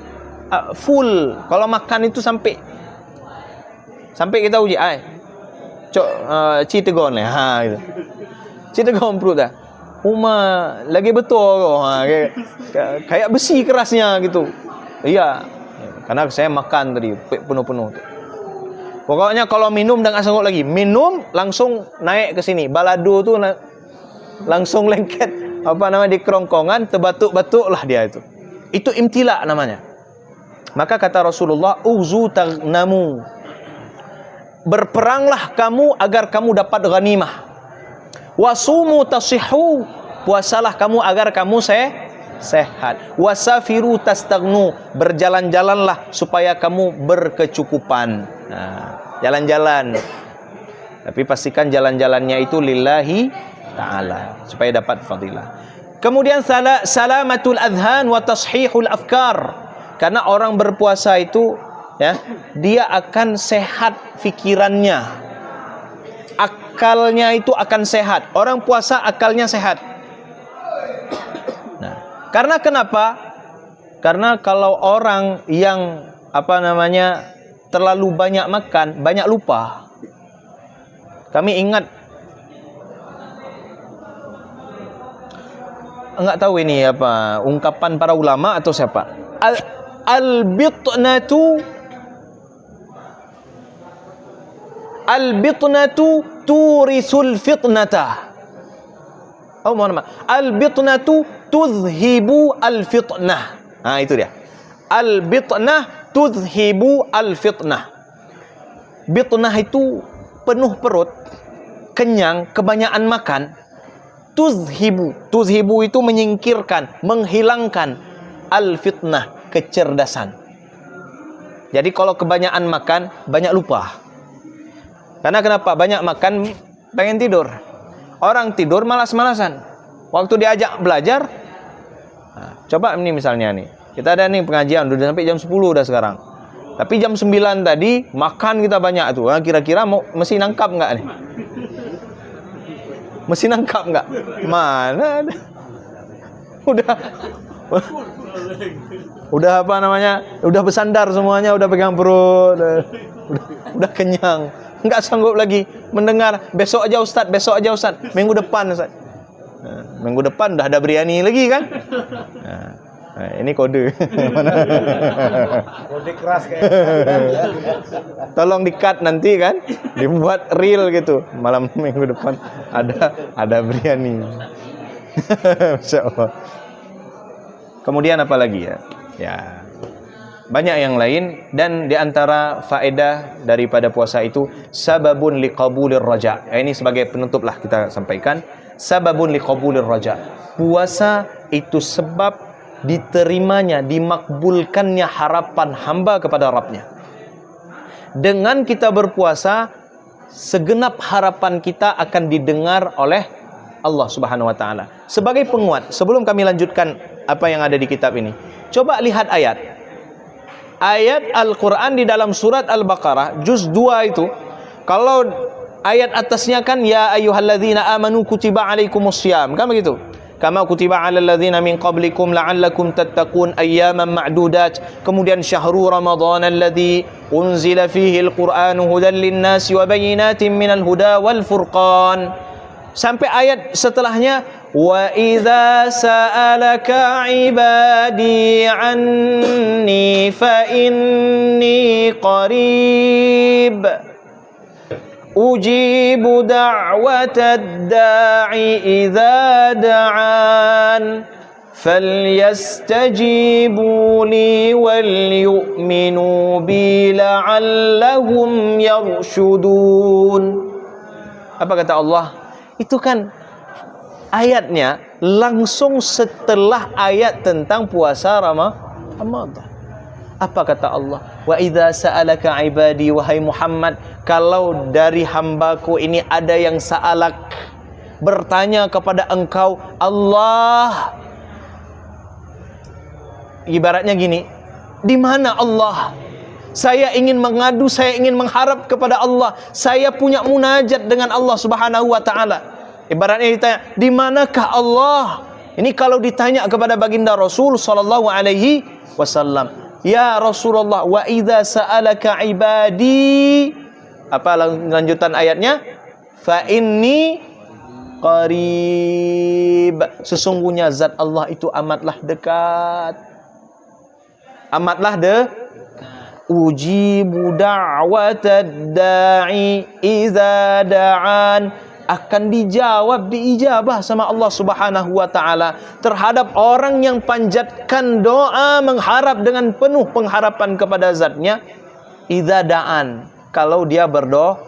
full. Kalau makan itu sampai kita uji, citegon lah, gitu. Citegon perut dah. Lagi betul kayak besi kerasnya gitu. Iya. Karena saya makan tadi penuh-penuh. Pokoknya kalau minum dan sanggup lagi, minum langsung naik ke sini. Balado tuh langsung lengket di kerongkongan, terbatuk-batuk lah dia itu. Itu imtila namanya. Maka kata Rasulullah, uzu tagnamu. Berperanglah kamu agar kamu dapat ghanimah. Wasumu tasihhu. Puasalah kamu agar kamu sehat. Wasafiru tastagnu. Berjalan-jalanlah supaya kamu berkecukupan. Jalan-jalan. Tapi pastikan jalan-jalannya itu lillahi ta'ala, supaya dapat fadilah. Kemudian salamatul adhan wa tashihul afkar. Karena orang berpuasa itu ya, dia akan sehat fikirannya. Akalnya itu akan sehat. Orang puasa akalnya sehat. Karena kenapa? Karena kalau orang yang terlalu banyak makan, banyak lupa. Kami ingat, enggak tahu ini ungkapan para ulama atau siapa. Al-bitnatu turisul fitnata. Al-bitnatu tuzhibu al-fitnah. Itu dia. Al-bitnah tuzhibu al-fitnah. Bitnah itu penuh perut, kenyang, kebanyakan makan. Tuzhibu itu menyingkirkan, menghilangkan al-fitnah, kecerdasan. Jadi kalau kebanyakan makan, banyak lupa. Karena kenapa? Banyak makan, pengen tidur. Orang tidur malas-malasan. Waktu diajak belajar, coba ini misalnya nih, kita ada nih pengajian, udah sampai jam 10 udah sekarang. Tapi jam 9 tadi, makan kita banyak tuh. Kira-kira mesti nangkap nggak nih? Mesti nangkap nggak? Mana ada? Udah udah bersandar semuanya, udah pegang perut, udah kenyang, nggak sanggup lagi mendengar. Besok aja Ustaz, minggu depan Ustaz. Minggu depan udah ada biryani lagi kan? Ini kode. Kode keras kayak. Tolong di-cut nanti kan, dibuat real gitu. Malam minggu depan ada biryani. Masya Allah. Kemudian apa lagi ya? Banyak yang lain, dan diantara faedah daripada puasa itu sababun liqabulir raja. Ini sebagai penutup lah kita sampaikan. Sababun liqabulir raja. Puasa itu sebab diterimanya, dimakbulkannya harapan hamba kepada Rabbnya. Dengan kita berpuasa, segenap harapan kita akan didengar oleh Allah Subhanahu wa taala. Sebagai penguat, sebelum kami lanjutkan apa yang ada di kitab ini, coba lihat ayat Al-Quran di dalam surat Al-Baqarah juz 2 itu. Kalau ayat atasnya kan ya ayyuhalladzina amanu kutiba alaikumussyam, kan begitu. kama kutiba 'alal ladzina min qablikum la'allakum tattaqun ayyaman ma'dudat. Kemudian syahrul ramadhan alladzi unzila fihi al-Qur'anu hudan lin-nasi wa bayyinatin minal huda wal furqan. Sampai ayat setelahnya, wa idza sa'alaka 'ibadi 'anni fa inni qarib ujibu da'watad da'i idza da'an falyastajibu li wal yu'minu bi la'allahum yarshudun. Apa kata Allah? Itu kan ayatnya langsung setelah ayat tentang puasa Ramadan. Apa kata Allah? Wa idza sa'alaka ibadi, wahai Muhammad, kalau dari hambaku ini ada yang sa'alak, bertanya kepada engkau, Allah, ibaratnya gini, di mana Allah? Saya ingin mengadu, saya ingin mengharap kepada Allah. Saya punya munajat dengan Allah Subhanahu wa taala. Ibaratnya ditanya, di manakah Allah? Ini kalau ditanya kepada baginda Rasul sallallahu alaihi wasallam. Ya Rasulullah, wa idza sa'alaka ibadi. Apa lanjutan ayatnya? Fa inni qarib. Sesungguhnya zat Allah itu amatlah dekat. Amatlah dekat. Ujibu da'watad da'i idza da'an. Akan dijawab, diijabah sama Allah Subhanahu wa taala terhadap orang yang panjatkan doa, mengharap dengan penuh pengharapan kepada zatnya, idza da'an, kalau dia berdoa.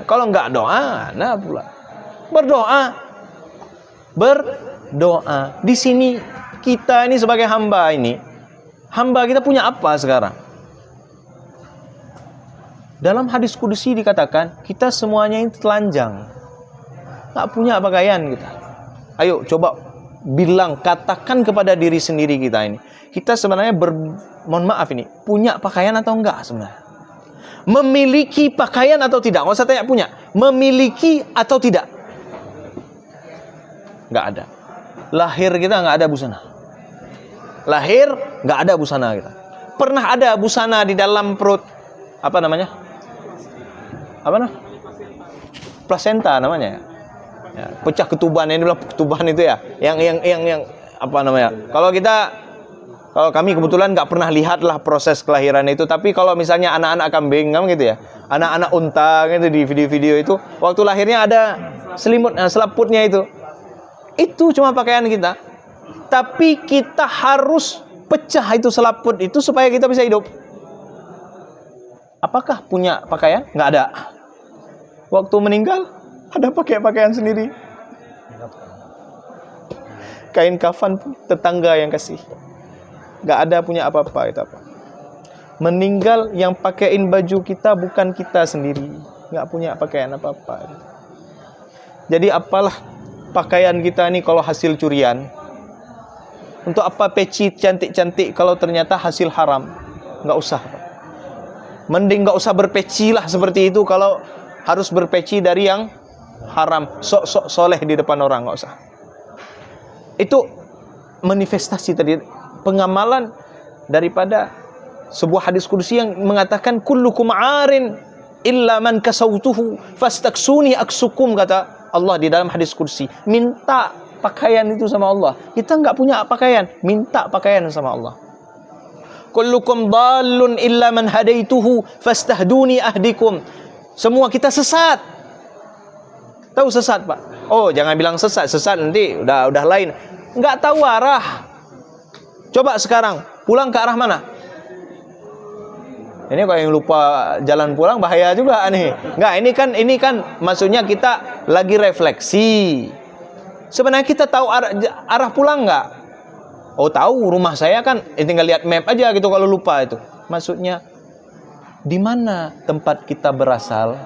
Kalau enggak doa, nah pula berdoa. Di sini kita ini sebagai hamba kita punya apa sekarang? Dalam hadis kudusi dikatakan, kita semuanya ini telanjang, nggak punya pakaian kita. Ayo coba bilang, katakan kepada diri sendiri kita ini, kita sebenarnya mohon maaf ini, punya pakaian atau enggak sebenarnya? Memiliki pakaian atau tidak? Nggak usah tanya punya. Memiliki atau tidak? Nggak ada. Lahir kita nggak ada busana. Lahir nggak ada busana kita. Pernah ada busana di dalam perut, apa namanya? Plasenta namanya ya. Pecah ketuban, yang dibilang ketuban itu ya, yang apa namanya? Kalau kami kebetulan nggak pernah lihat lah proses kelahiran itu, tapi kalau misalnya anak-anak kambing gitu ya, anak-anak unta gitu di video-video itu, waktu lahirnya ada selaputnya itu cuma pakaian kita, tapi kita harus pecah itu selaput itu supaya kita bisa hidup. Apakah punya pakaian? Nggak ada. Waktu meninggal, ada pakai pakaian sendiri. Kain kafan pun tetangga yang kasih. Nggak ada punya apa-apa. Meninggal yang pakaiin baju kita bukan kita sendiri. Nggak punya pakaian apa-apa. Jadi apalah pakaian kita ini kalau hasil curian? Untuk apa peci cantik-cantik kalau ternyata hasil haram? Nggak usah. Mending nggak usah berpeci lah seperti itu kalau harus berpeci dari yang haram. Sok-sok soleh di depan orang, nggak usah. Itu manifestasi tadi, pengamalan daripada sebuah hadis kudusi yang mengatakan kullukum 'arin illa man kasautuhu fastaksuni aksukum, kata Allah di dalam hadis kudusi. Minta pakaian itu sama Allah. Kita nggak punya pakaian, minta pakaian sama Allah. Kullukum dallun illa man hadaituhu fastahduni ahdikum. Semua kita sesat. Tahu sesat, Pak? Oh, jangan bilang sesat nanti udah lain. Enggak tahu arah. Coba sekarang pulang ke arah mana? Ini kalau yang lupa jalan pulang bahaya juga nih. Enggak, ini kan maksudnya kita lagi refleksi. Sebenarnya kita tahu arah pulang enggak? Oh tahu, rumah saya kan tinggal lihat map aja gitu kalau lupa itu. Maksudnya di mana tempat kita berasal?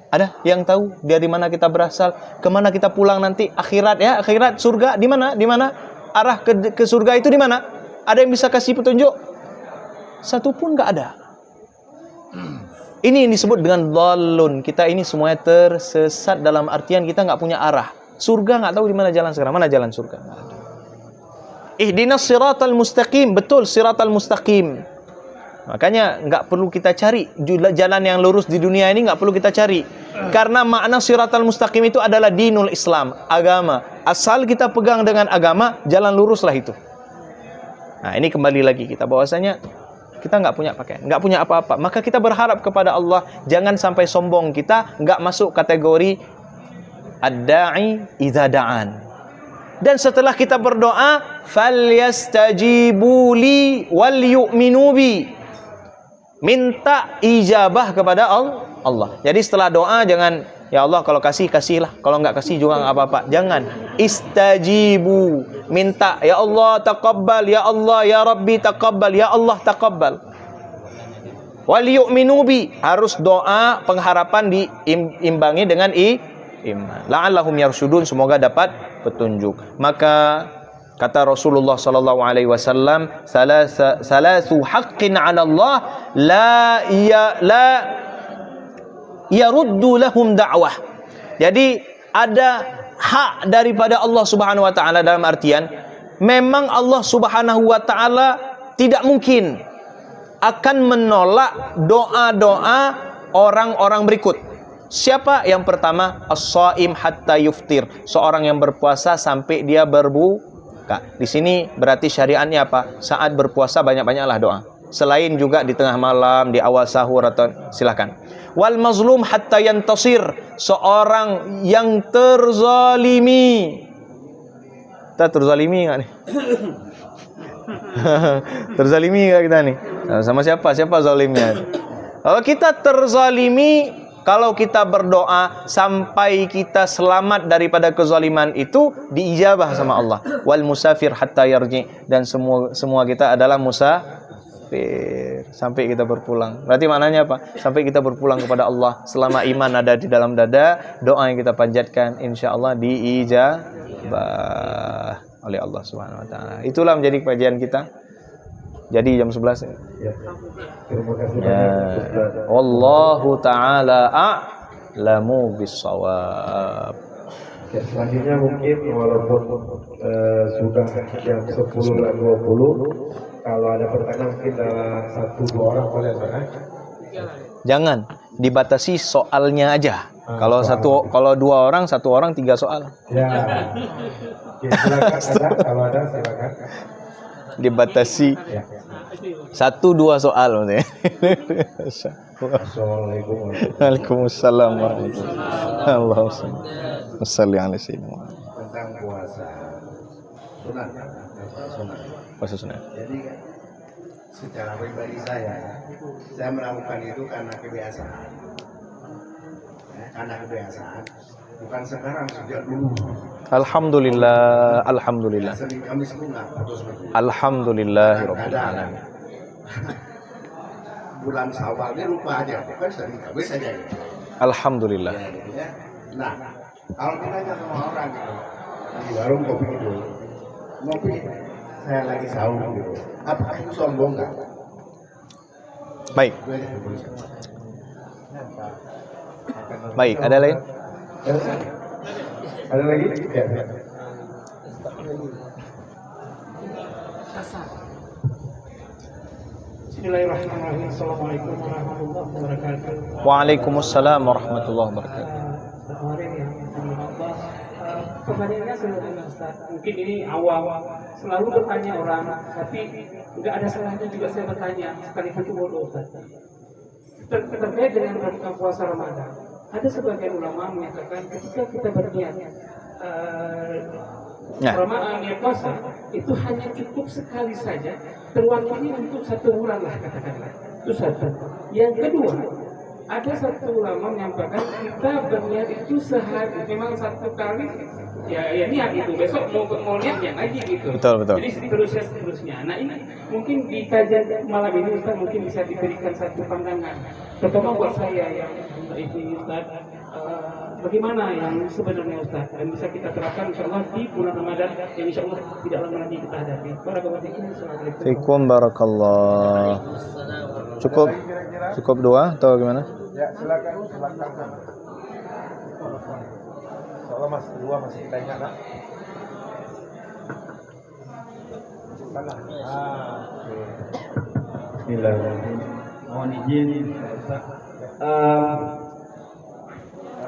Ada yang tahu dari mana kita berasal? Kemana kita pulang nanti? Akhirat ya, akhirat surga di mana? Di mana? Arah ke surga itu di mana? Ada yang bisa kasih petunjuk? Satu pun nggak ada. Ini yang disebut dengan dhalun. Kita ini semuanya tersesat dalam artian kita nggak punya arah. Surga nggak tahu di mana jalan sekarang. Mana jalan surga? Ihdinas siratal mustaqim. Betul, siratal mustaqim. Makanya nggak perlu kita cari jalan yang lurus di dunia ini, nggak perlu kita cari. Karena makna siratal mustaqim itu adalah dinul Islam, agama. Asal kita pegang dengan agama, jalan luruslah itu. Nah, ini kembali lagi kita bahwasanya kita nggak punya pakaian, nggak punya apa-apa. Maka kita berharap kepada Allah, jangan sampai sombong kita nggak masuk kategori ad-da'i idza da'an. Dan setelah kita berdoa, falyastajibu li wal yu'minu bi. Minta ijabah kepada Allah. Jadi setelah doa jangan, ya Allah kalau kasih, kasihlah. Kalau nggak kasih juga nggak apa-apa. Jangan. Istajibu. Minta. Ya Allah taqabbal. Ya Allah ya Rabbi taqabbal. Ya Allah taqabbal. Wal yu'minu bi. Harus doa pengharapan diimbangi dengan iman. La'allahum yarsyudun. Semoga dapat petunjuk. Maka kata Rasulullah sallallahu alaihi wasallam, salasu haqqin 'ala Allah la yaruddu lahum da'wah. Jadi ada hak daripada Allah Subhanahu wa taala, dalam artian memang Allah Subhanahu wa taala tidak mungkin akan menolak doa-doa orang-orang berikut. Siapa? Yang pertama, as-shaim hatta yuftir, seorang yang berpuasa sampai dia berbuka. Di sini berarti syariatnya apa? Saat berpuasa banyak-banyaklah doa. Selain juga di tengah malam, di awal sahur atau silakan. Wal mazlum hatta yantasir, seorang yang terzalimi. Kita terzalimi enggak nih? Terzalimi enggak kita nih? Sama siapa? Siapa zalimnya? Kalau kita terzalimi, kalau kita berdoa sampai kita selamat daripada kezaliman itu, diijabah sama Allah. Wal musafir hatta yarji, dan semua kita adalah musafir sampai kita berpulang. Berarti maknanya apa? Sampai kita berpulang kepada Allah. Selama iman ada di dalam dada, doa yang kita panjatkan insyaallah diijabah oleh Allah Subhanahu wa taala. Itulah menjadi kajian kita. Jadi jam 11 ya. Terima kasih Ya. Wallahu ta'ala a'lamu bis-shawab. Ya, selanjutnya mungkin walaupun sudah jam 10.20, kalau ada pertanyaan mungkin dalam 1-2 orang boleh kan? Jangan dibatasi soalnya aja. Kalau 2 orang, 1 orang 3 soal. Ya. Oke, silakan ada, kalau ada silakan. Dibatasi Ya. 1-2 soal maksudnya. Assalamualaikum warahmatullahi Waalaikumsalam warahmatullahi wabarakatuh. Wassalamualaikum tentang puasa. Sunat. puasa sunat. Jadi secara pribadi saya melakukan itu karena kebiasaan. Karena kebiasaan, bukan sekarang, sejak dulu. Alhamdulillah, alhamdulillah. Senin Kamis sunat atau seperti itu. Alhamdulillahirabbil alamin. Bulan Syawal ini lupa aja, bukan Senin Kamis saja. Gitu. Alhamdulillah. Ya, gitu ya. Nah, kalau ditanya sama orang gitu, di warung kopi itu, ngopi saya lagi sahur gitu, apakah itu sombong nggak? Baik. Baik, ada lain? Ada lagi? Ya. Bismillahirrahmanirrahim. Assalamualaikum warahmatullahi wabarakatuh. Waalaikumsalam warahmatullahi wabarakatuh. Kemarin yang Allah, pertanyaannya sebenarnya Ustaz, mungkin ini awam, selalu bertanya orang, tapi nggak ada salahnya juga saya bertanya, sekalipun itu bodoh Ustaz. Terkait dengan berbuka puasa Ramadan, ada sebagian ulama menyatakan ketika kita berniat niat puasa itu hanya cukup sekali saja, terwakili untuk 1 bulan lah katakanlah. Itu satu. Yang kedua, ada satu ulama menyampaikan kita berniat itu sehari, memang 1 kali ya niat itu, besok mau niat yang lagi gitu. Betul. Jadi seterusnya. Nah ini mungkin di kajian malam ini Ustaz mungkin bisa diberikan satu pandangan, terutama buat saya yang ini Ustaz, bagaimana yang sebenarnya Ustaz, dan bisa kita terapkan insyaallah di bulan Ramadan yang insyaallah tidak lama lagi kita hadapi. Barakallahu Fikum barakallah. Cukup 2 atau gimana? Ya, silakan. Soalnya masih dua masih kita ingat nak. Salah. Oke. Bismillahirrahmanirrahim. Mohon izin Ustaz.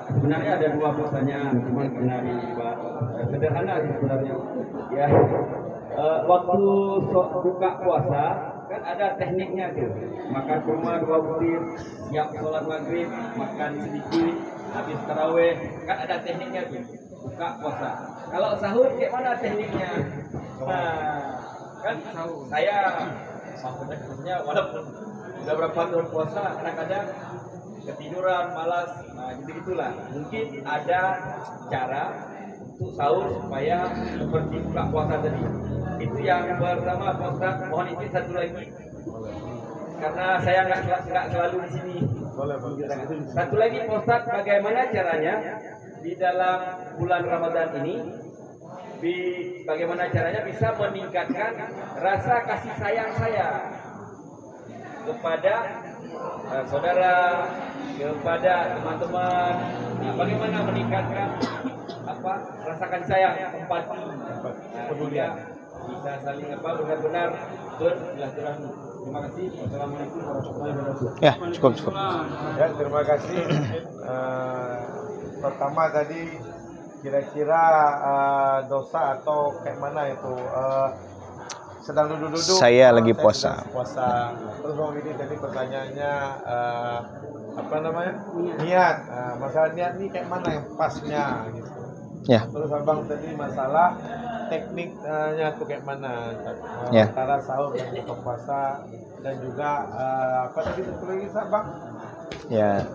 Sebenarnya ada dua pertanyaan, cuma mengenai sederhana sih sebenarnya. Ya, waktu buka puasa kan ada tekniknya tuh. Makan cuma 2 butir, siap sholat maghrib, makan sedikit, habis taraweh, kan ada tekniknya tuh. Buka puasa. Kalau sahur kayak mana tekniknya? Kan saya sahurnya khususnya walaupun udah berapa tahun puasa, kadang-kadang ketiduran, malas, nah gitu-gitulah. Mungkin ada cara untuk sahur supaya seperti buka puasa tadi. Itu yang pertama, Pak Ustaz. Mohon izin satu lagi, karena saya nggak selalu di sini. Satu lagi, Pak Ustaz, bagaimana caranya di dalam bulan Ramadan ini, bagaimana caranya bisa meningkatkan rasa kasih sayang saya kepada saudara, kepada teman-teman. Nah, bagaimana meningkatkan rasa kasih sayang, empati, sehingga bisa saling benar-benar bersilaturahmi. Terima kasih. Wassalamualaikum warahmatullahi wabarakatuh. Ya, cukup. Ya, terima kasih. Pertama tadi kira-kira dosa atau kayak mana itu? Sedang duduk-duduk. Saya lagi puasa. Puasa. Terus Bang ini tadi pertanyaannya apa namanya? Niat. Masalah niat ini kayak mana yang pasnya gitu. Ya. Terus Abang tadi masalah tekniknya tuh kayak mana? Ya. Antara sahur dan buka puasa dan juga apa tadi itu lagi Bang? Ya.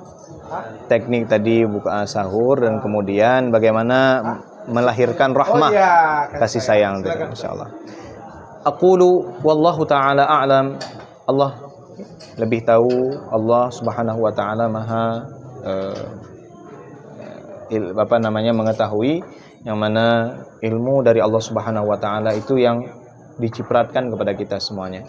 Teknik tadi buka sahur dan kemudian bagaimana melahirkan rahmah, kasih sayang tadi, insyaallah. Aqulu wallahu ta'ala a'lam. Allah lebih tahu, Allah subhanahu wa ta'ala maha mengetahui yang mana ilmu dari Allah subhanahu wa ta'ala itu yang dicipratkan kepada kita semuanya.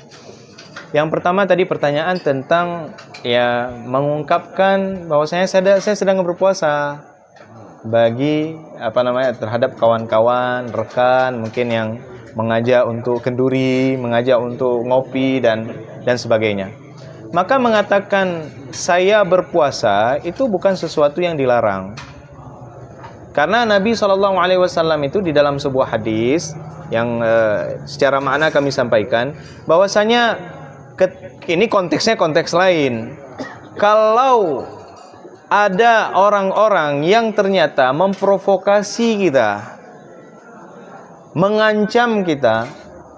Yang pertama tadi pertanyaan tentang ya mengungkapkan bahwasanya saya sedang berpuasa bagi terhadap kawan-kawan, rekan mungkin yang mengajak untuk kenduri, mengajak untuk ngopi dan sebagainya. Maka mengatakan saya berpuasa itu bukan sesuatu yang dilarang. Karena Nabi SAW itu di dalam sebuah hadis yang secara makna kami sampaikan bahwasanya ini konteksnya konteks lain. Kalau ada orang-orang yang ternyata memprovokasi kita, mengancam kita,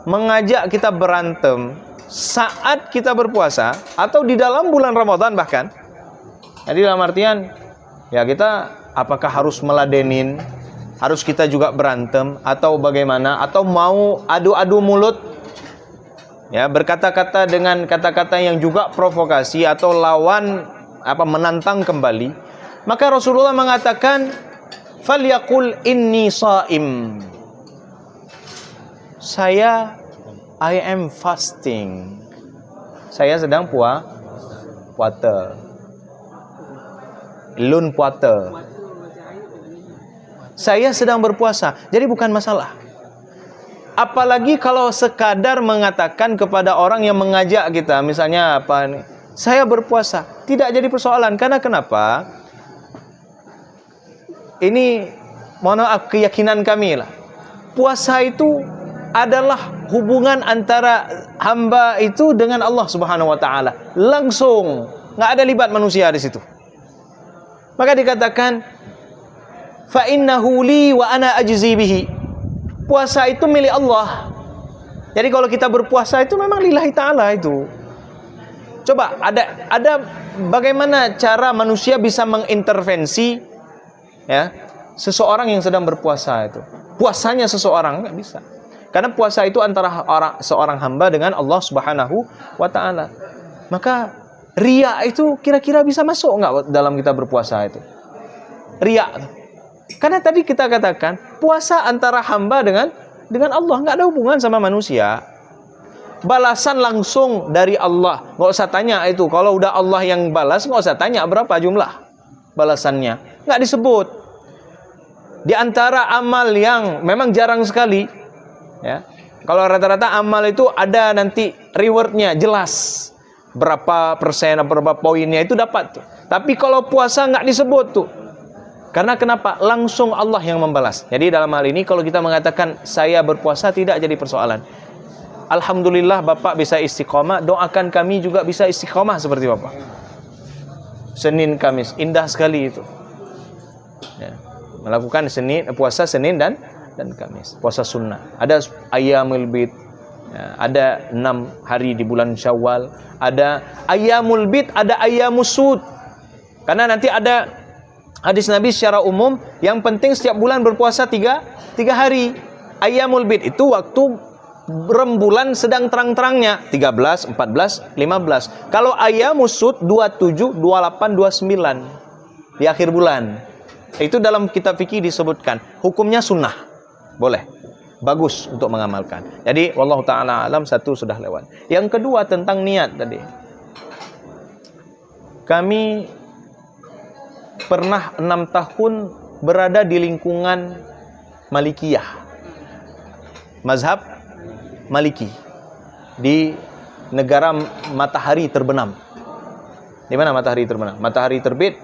mengajak kita berantem saat kita berpuasa atau di dalam bulan Ramadan bahkan. Jadi dalam artian ya kita apakah harus meladenin, harus kita juga berantem atau bagaimana, atau mau adu-adu mulut ya, berkata-kata dengan kata-kata yang juga provokasi atau lawan menantang kembali, maka Rasulullah mengatakan falyaqul inni shaim. I am fasting. Saya sedang puasa. Lun puasa. Saya sedang berpuasa. Jadi bukan masalah. Apalagi kalau sekadar mengatakan kepada orang yang mengajak kita, misalnya saya berpuasa, tidak jadi persoalan. Karena kenapa? Ini mohon maaf, keyakinan kami lah. Puasa itu adalah hubungan antara hamba itu dengan Allah Subhanahu wa taala. Langsung, enggak ada libat manusia di situ. Maka dikatakan fa innahu li wa ana ajzi bihi. Puasa itu milik Allah. Jadi kalau kita berpuasa itu memang lillahi ta'ala itu. Coba ada bagaimana cara manusia bisa mengintervensi ya seseorang yang sedang berpuasa itu. Puasanya seseorang enggak bisa. Karena puasa itu antara seorang hamba dengan Allah Subhanahu wa taala. Maka riya itu kira-kira bisa masuk enggak dalam kita berpuasa itu? Riya. Karena tadi kita katakan puasa antara hamba dengan Allah, enggak ada hubungan sama manusia. Balasan langsung dari Allah. Enggak usah tanya itu. Kalau udah Allah yang balas, enggak usah tanya berapa jumlah balasannya. Enggak disebut. Di antara amal yang memang jarang sekali, ya. Kalau rata-rata amal itu ada nanti rewardnya jelas, berapa persen, berapa poinnya itu dapat tuh. Tapi kalau puasa nggak disebut tuh. Karena kenapa? Langsung Allah yang membalas. Jadi dalam hal ini kalau kita mengatakan saya berpuasa tidak jadi persoalan. Alhamdulillah Bapak bisa istiqomah, doakan kami juga bisa istiqomah seperti Bapak. Senin Kamis, indah sekali itu. Ya. Melakukan puasa Senin dan Kamis, puasa sunnah. Ada Ayyamul Bid, ya, ada 6 hari di bulan Syawal, ada Ayyamul Bid, ada Ayyamus Sud. Karena nanti ada hadis Nabi secara umum, yang penting setiap bulan berpuasa 3 hari. Ayyamul Bid itu waktu rembulan sedang terang-terangnya, 13, 14, 15. Kalau Ayyamus Sud 27, 28, 29 di akhir bulan. Itu dalam kitab fikih disebutkan hukumnya sunnah. Boleh, bagus untuk mengamalkan. Jadi wallahu taala alam, satu sudah lewat. Yang kedua tentang niat tadi. Kami pernah 6 tahun berada di lingkungan Malikiyah, mazhab Maliki, di negara matahari terbenam. Di mana matahari terbenam? Matahari terbit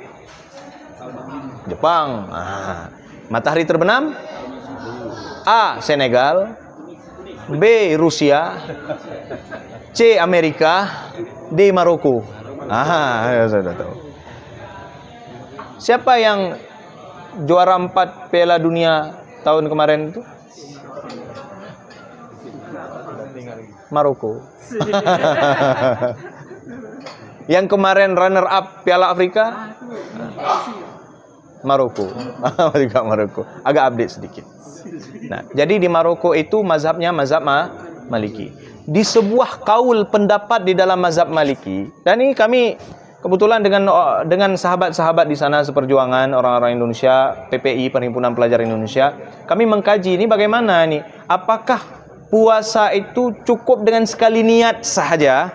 Jepang. Matahari terbenam A. Senegal, B. Rusia, C. Amerika, D. Maroko. Ya sudah tahu. Siapa yang juara 4 Piala Dunia tahun kemarin itu? Maroko. Yang kemarin runner up Piala Afrika? Maroko. Maroko. Agak update sedikit. Nah, jadi di Maroko itu mazhabnya mazhab Maliki. Di sebuah kaul pendapat di dalam mazhab Maliki, dan ini kami kebetulan dengan sahabat-sahabat di sana seperjuangan orang-orang Indonesia, PPI Perhimpunan Pelajar Indonesia, kami mengkaji ini bagaimana nih? Apakah puasa itu cukup dengan sekali niat saja?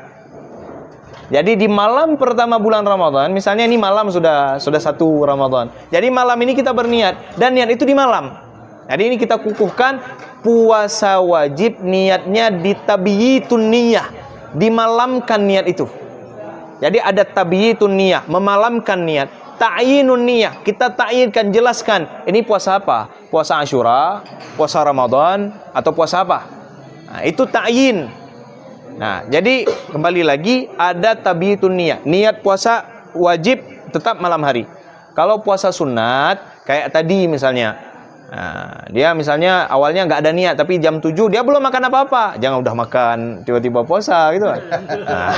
Jadi di malam pertama bulan Ramadan, misalnya ini malam sudah 1 Ramadan. Jadi malam ini kita berniat dan niat itu di malam. Jadi ini kita kukuhkan puasa wajib niatnya di tabyitun niyah, dimalamkan niat itu. Jadi ada tabyitun niyah, memalamkan niat. Ta'yinun niyah, kita ta'yinkan, jelaskan. Ini puasa apa? Puasa Asyura, puasa Ramadan, atau puasa apa? Nah, itu ta'yin. Nah, jadi kembali lagi ada tabyitun niyah. Niat puasa wajib tetap malam hari. Kalau puasa sunat, kayak tadi misalnya, nah, dia misalnya awalnya nggak ada niat, tapi jam 7 dia belum makan apa-apa. Jangan udah makan tiba-tiba puasa gitu kan. Nah,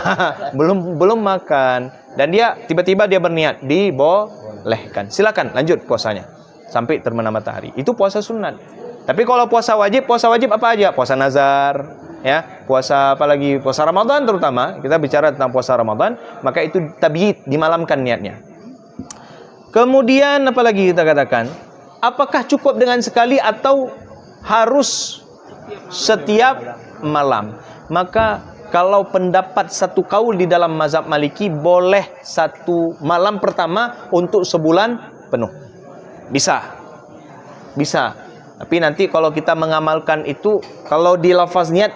belum makan dan dia tiba-tiba dia berniat, dibolehkan. Silakan lanjut puasanya sampai terbenam matahari. Itu puasa sunat. Tapi kalau puasa wajib apa aja? Puasa nazar, ya, puasa apalagi puasa Ramadan terutama. Kita bicara tentang puasa Ramadan, maka itu tabyit, dimalamkan niatnya. Kemudian apalagi kita katakan? Apakah cukup dengan sekali atau harus setiap malam? Maka kalau pendapat satu kaul di dalam mazhab Maliki, boleh 1 malam pertama untuk sebulan penuh. Bisa. Tapi nanti kalau kita mengamalkan itu, kalau di lafaz niat,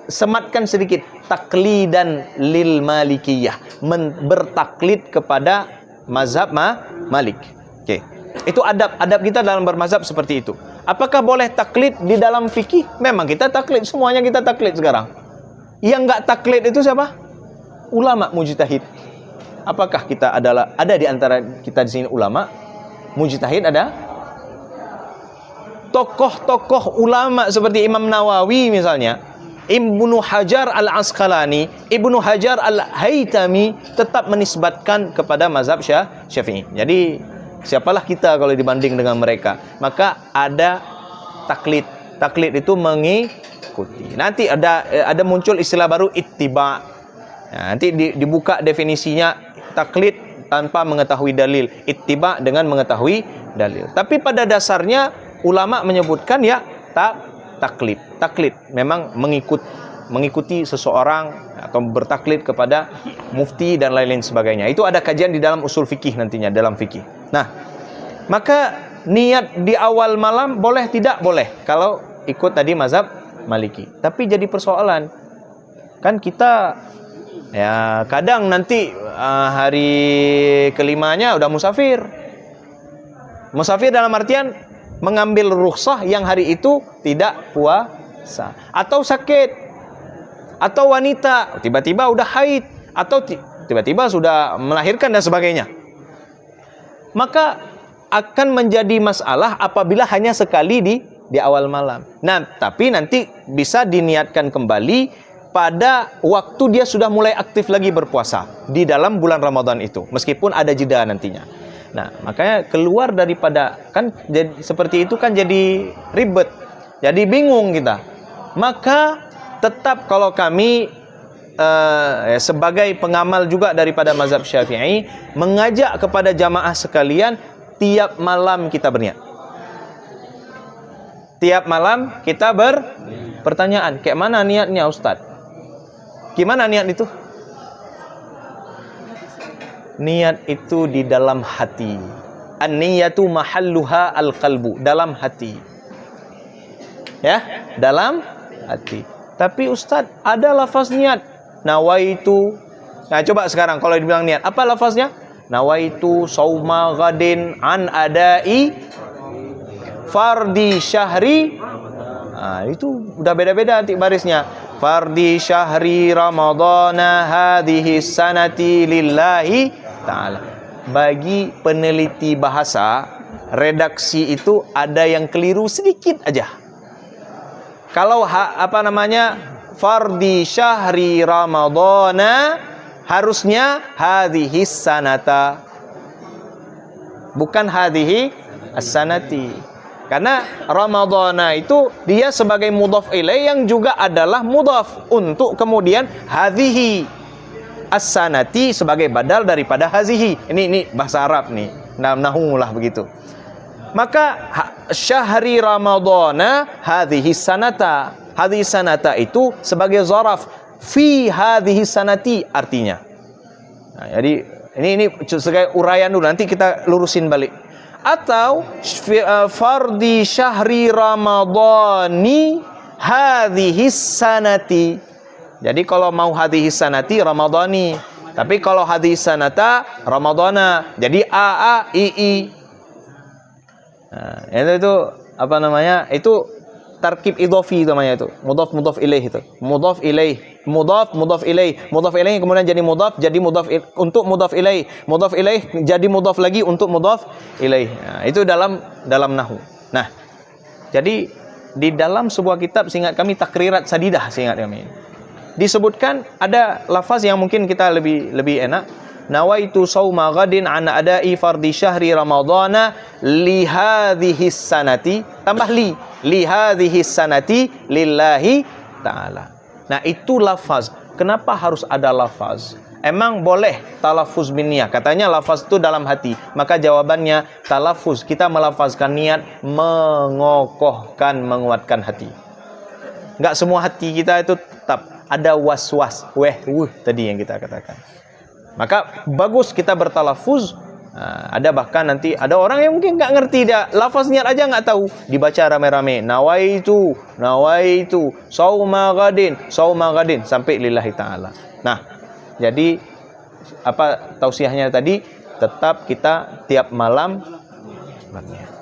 sematkan sedikit. Taklidan lil Malikiyah. Bertaklid kepada mazhab Malik. Oke. Itu adab kita dalam bermazhab seperti itu. Apakah boleh taklid di dalam fikih? Memang kita taklid, semuanya kita taklid sekarang. Yang enggak taklid itu siapa? Ulama mujtahid. Apakah kita ada di antara kita di sini ulama mujtahid? Ada? Tokoh-tokoh ulama seperti Imam Nawawi misalnya, Ibnu Hajar Al-Asqalani, Ibnu Hajar Al-Haytami tetap menisbatkan kepada mazhab Syafi'i. Jadi siapalah kita kalau dibanding dengan mereka? Maka ada taklid. Taklid itu mengikuti. Nanti ada muncul istilah baru ittiba. Nah, nanti dibuka definisinya, taklid tanpa mengetahui dalil, ittiba dengan mengetahui dalil. Tapi pada dasarnya ulama menyebutkan ya taklid. Taklid memang mengikuti seseorang atau bertaklid kepada mufti dan lain-lain sebagainya. Itu ada kajian di dalam usul fikih nantinya, dalam fikih. Nah, maka niat di awal malam boleh tidak? Boleh. Kalau ikut tadi mazhab Maliki. Tapi jadi persoalan, kan kita ya kadang nanti hari kelimanya udah musafir. Musafir dalam artian mengambil rukhsah yang hari itu tidak puasa, atau sakit, atau wanita tiba-tiba udah haid, atau tiba-tiba sudah melahirkan dan sebagainya. Maka akan menjadi masalah apabila hanya sekali di awal malam. Nah, tapi nanti bisa diniatkan kembali pada waktu dia sudah mulai aktif lagi berpuasa di dalam bulan Ramadan itu, meskipun ada jeda nantinya. Nah, makanya keluar daripada, kan jadi, seperti itu kan jadi ribet, jadi bingung kita. Maka tetap kalau kami sebagai pengamal juga daripada mazhab Syafi'i, mengajak kepada jamaah sekalian, tiap malam kita berniat. Tiap malam kita berpertanyaan, kayak mana niatnya Ustaz? Gimana niat itu? Niat itu di dalam hati. An-niyatu mahalluha al-qalbu, dalam hati. Ya, dalam hati. Tapi Ustaz, ada lafaz niat. Nawaitu. Nah, coba sekarang kalau dibilang niat, apa lafaznya? Nawaitu sauma ghadin an adai fardi syahri. Nah, itu udah beda-beda nanti barisnya. Fardi syahri ramadhana hadhihi sanati lillahi ta'ala. Bagi peneliti bahasa, redaksi itu ada yang keliru sedikit aja. Kalau fardi syahri ramadhana, harusnya hadhihi sanata, bukan hadhihi as-sanati. Karena Ramadhana itu dia sebagai mudhaf ilaih yang juga adalah mudhaf, untuk kemudian hadhihi as-sanati sebagai badal daripada hazihi. Ini bahasa Arab nih, nahu lah begitu. Maka syahri Ramadhana hadhihi sanata. Hadhihi sanata itu sebagai zaraf fi hadhihi sanati artinya. Nah, jadi ini sebagai uraian dulu, nanti kita lurusin balik. Atau fardi syahri ramadhani hadhihi sanati. Jadi kalau mau hadhihi sanati ramadhani, tapi kalau hadhihi sanata ramadhana. Jadi a i i. Nah, itu apa namanya? Itu tarkib idhofi namanya itu. Mudhaf ilaih itu. Mudhaf ilaih. Mudhaf ilaih kemudian jadi mudhaf untuk mudhaf ilaih. Mudhaf ilaih jadi mudhaf lagi untuk mudhaf ilaih. Nah, itu dalam nahwu. Nah, jadi di dalam sebuah kitab seingat kami Takrirat Sadidah, seingat kami, disebutkan ada lafaz yang mungkin kita lebih enak. Nawaitu sauma ghadin an adai fardi syahri ramadhana li hadhihi sanati, tambah li hadhihi sanati lillahi ta'ala. Nah, itu lafaz. Kenapa harus ada lafaz? Emang boleh talafuz bin niyah? Katanya lafaz itu dalam hati. Maka jawabannya talafuz, kita melafazkan niat, mengokohkan, menguatkan hati. Enggak semua hati kita itu tetap ada was-was, tadi yang kita katakan. Maka bagus kita bertalafuz. Nah, ada bahkan nanti ada orang yang mungkin nggak ngerti, dia lafaz niat aja nggak tahu, dibaca rame-rame nawaitu sauma ghadin sampai lillahi ta'ala. Nah, jadi apa tausiahnya tadi, tetap kita tiap malam berniat.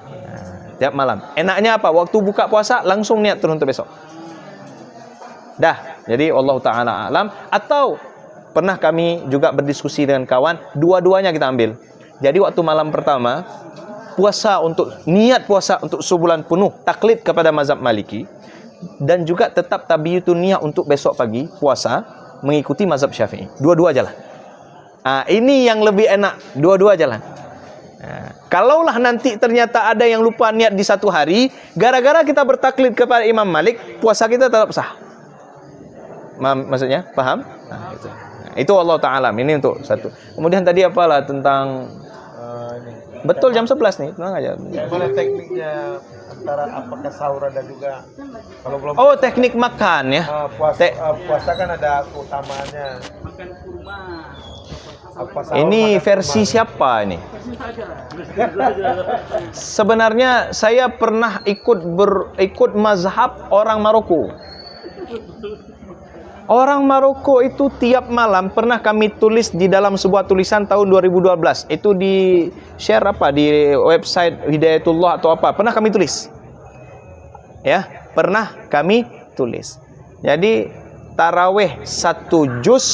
Nah, tiap malam. Enaknya apa? Waktu buka puasa langsung niat turun untuk besok. Dah. Jadi Allah Ta'ala alam. Atau pernah kami juga berdiskusi dengan kawan, dua-duanya kita ambil. Jadi waktu malam pertama, niat puasa untuk sebulan penuh, taklid kepada mazhab Maliki, dan juga tetap tabiyutun niyah untuk besok pagi puasa mengikuti mazhab Syafi'i. Dua-dua jalan. Ini yang lebih enak, dua-dua jalan. Kalaulah nanti ternyata ada yang lupa niat di satu hari, gara-gara kita bertaklid kepada Imam Malik, puasa kita tetap sah. Maksudnya, paham? Nah, itu Allah Ta'ala, ini untuk satu. Kemudian tadi apalah tentang betul jam 11 nih, tenang aja. Gimana tekniknya antara apakah sahur ada juga? Kalau belum. Oh, teknik makan ya. Puasa kan ada keutamaannya. Makan kurma. Ini versi siapa ini? Sebenarnya saya pernah ikut mazhab orang Maroko. Orang Maroko itu tiap malam pernah kami tulis di dalam sebuah tulisan tahun 2012. Itu di share apa di website Hidayatullah atau apa. Pernah kami tulis. Ya, pernah kami tulis. Jadi tarawih 1 juz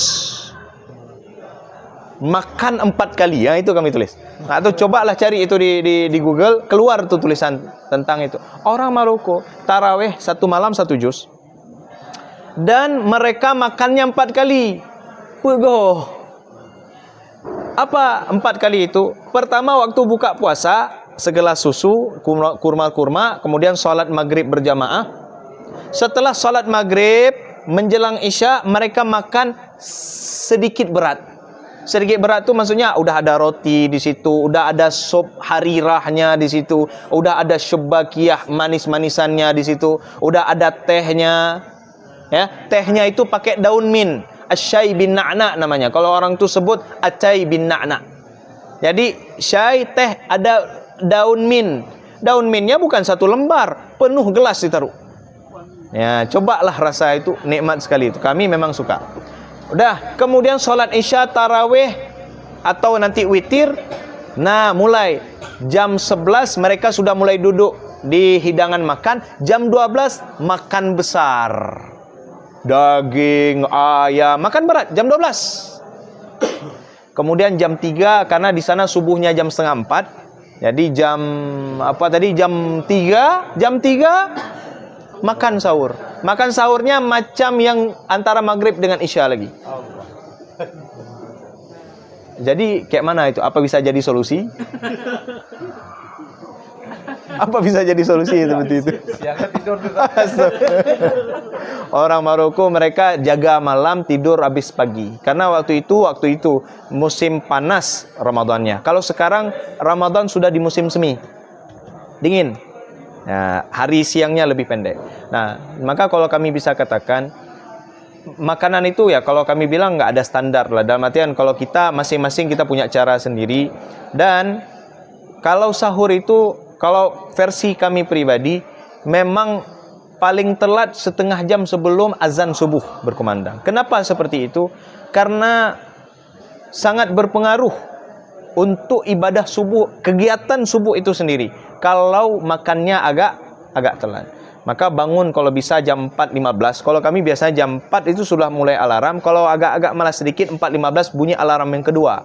makan 4 kali, ya itu kami tulis. Atau cobalah cari itu di Google, keluar tuh tulisan tentang itu. Orang Maroko tarawih 1 malam 1 juz dan mereka makannya 4 kali. Pegoh. Apa 4 kali itu? Pertama waktu buka puasa segelas susu, kurma-kurma, kemudian sholat maghrib berjamaah. Setelah sholat maghrib menjelang isya mereka makan sedikit berat. Sedikit berat itu maksudnya udah ada roti di situ, udah ada sop harirahnya di situ, udah ada syubakiyah manis-manisannya di situ, udah ada tehnya. Ya, tehnya itu pakai daun min, asyai bin na'na namanya. Kalau orang tuh sebut acai bin na'na. Jadi syai teh ada daun min. Daun minnya bukan 1 lembar, penuh gelas ditaruh. Ya, cobalah rasa itu, nikmat sekali itu. Kami memang suka. Udah, kemudian sholat isya, tarawih atau nanti witir. Nah, mulai jam 11 mereka sudah mulai duduk di hidangan makan. Jam 12 makan besar. Daging, ayam, makan berat jam 12. Kemudian jam 3 karena di sana subuhnya jam 3:30. Jadi jam apa tadi? Jam 3 makan sahur. Makan sahurnya macam yang antara maghrib dengan isya lagi. Jadi kayak mana itu? Apa bisa jadi solusi? Apa bisa jadi solusi seperti itu? Orang Maroko mereka jaga malam, tidur habis pagi. Karena waktu itu musim panas Ramadannya. Kalau sekarang Ramadan sudah di musim semi. Dingin. Nah, hari siangnya lebih pendek. Nah, maka kalau kami bisa katakan makanan itu ya kalau kami bilang nggak ada standar lah. Dalam artian kalau kita masing-masing kita punya cara sendiri. Dan kalau sahur itu kalau versi kami pribadi memang paling telat setengah jam sebelum azan subuh berkumandang. Kenapa seperti itu? Karena sangat berpengaruh untuk ibadah subuh, kegiatan subuh itu sendiri. Kalau makannya agak telat, maka bangun kalau bisa jam 4.15. Kalau kami biasanya jam 4 itu sudah mulai alarm. Kalau agak malas sedikit 4.15 bunyi alarm yang kedua.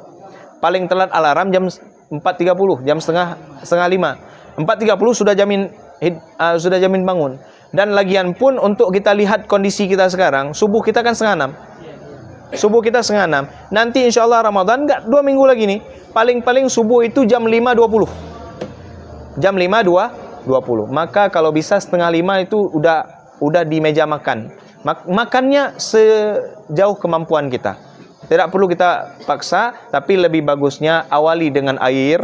Paling telat alarm jam 4.30, jam setengah 5. 4.30 sudah jamin bangun. Dan lagian pun untuk kita lihat kondisi kita sekarang, subuh kita kan 5:30. Subuh kita 5:30. Nanti insya Allah Ramadan enggak 2 minggu lagi nih. Paling-paling subuh itu jam 5.20. Jam 5.20. Maka kalau bisa 4:30 itu udah di meja makan. Makannya sejauh kemampuan kita. Tidak perlu kita paksa, tapi lebih bagusnya awali dengan air.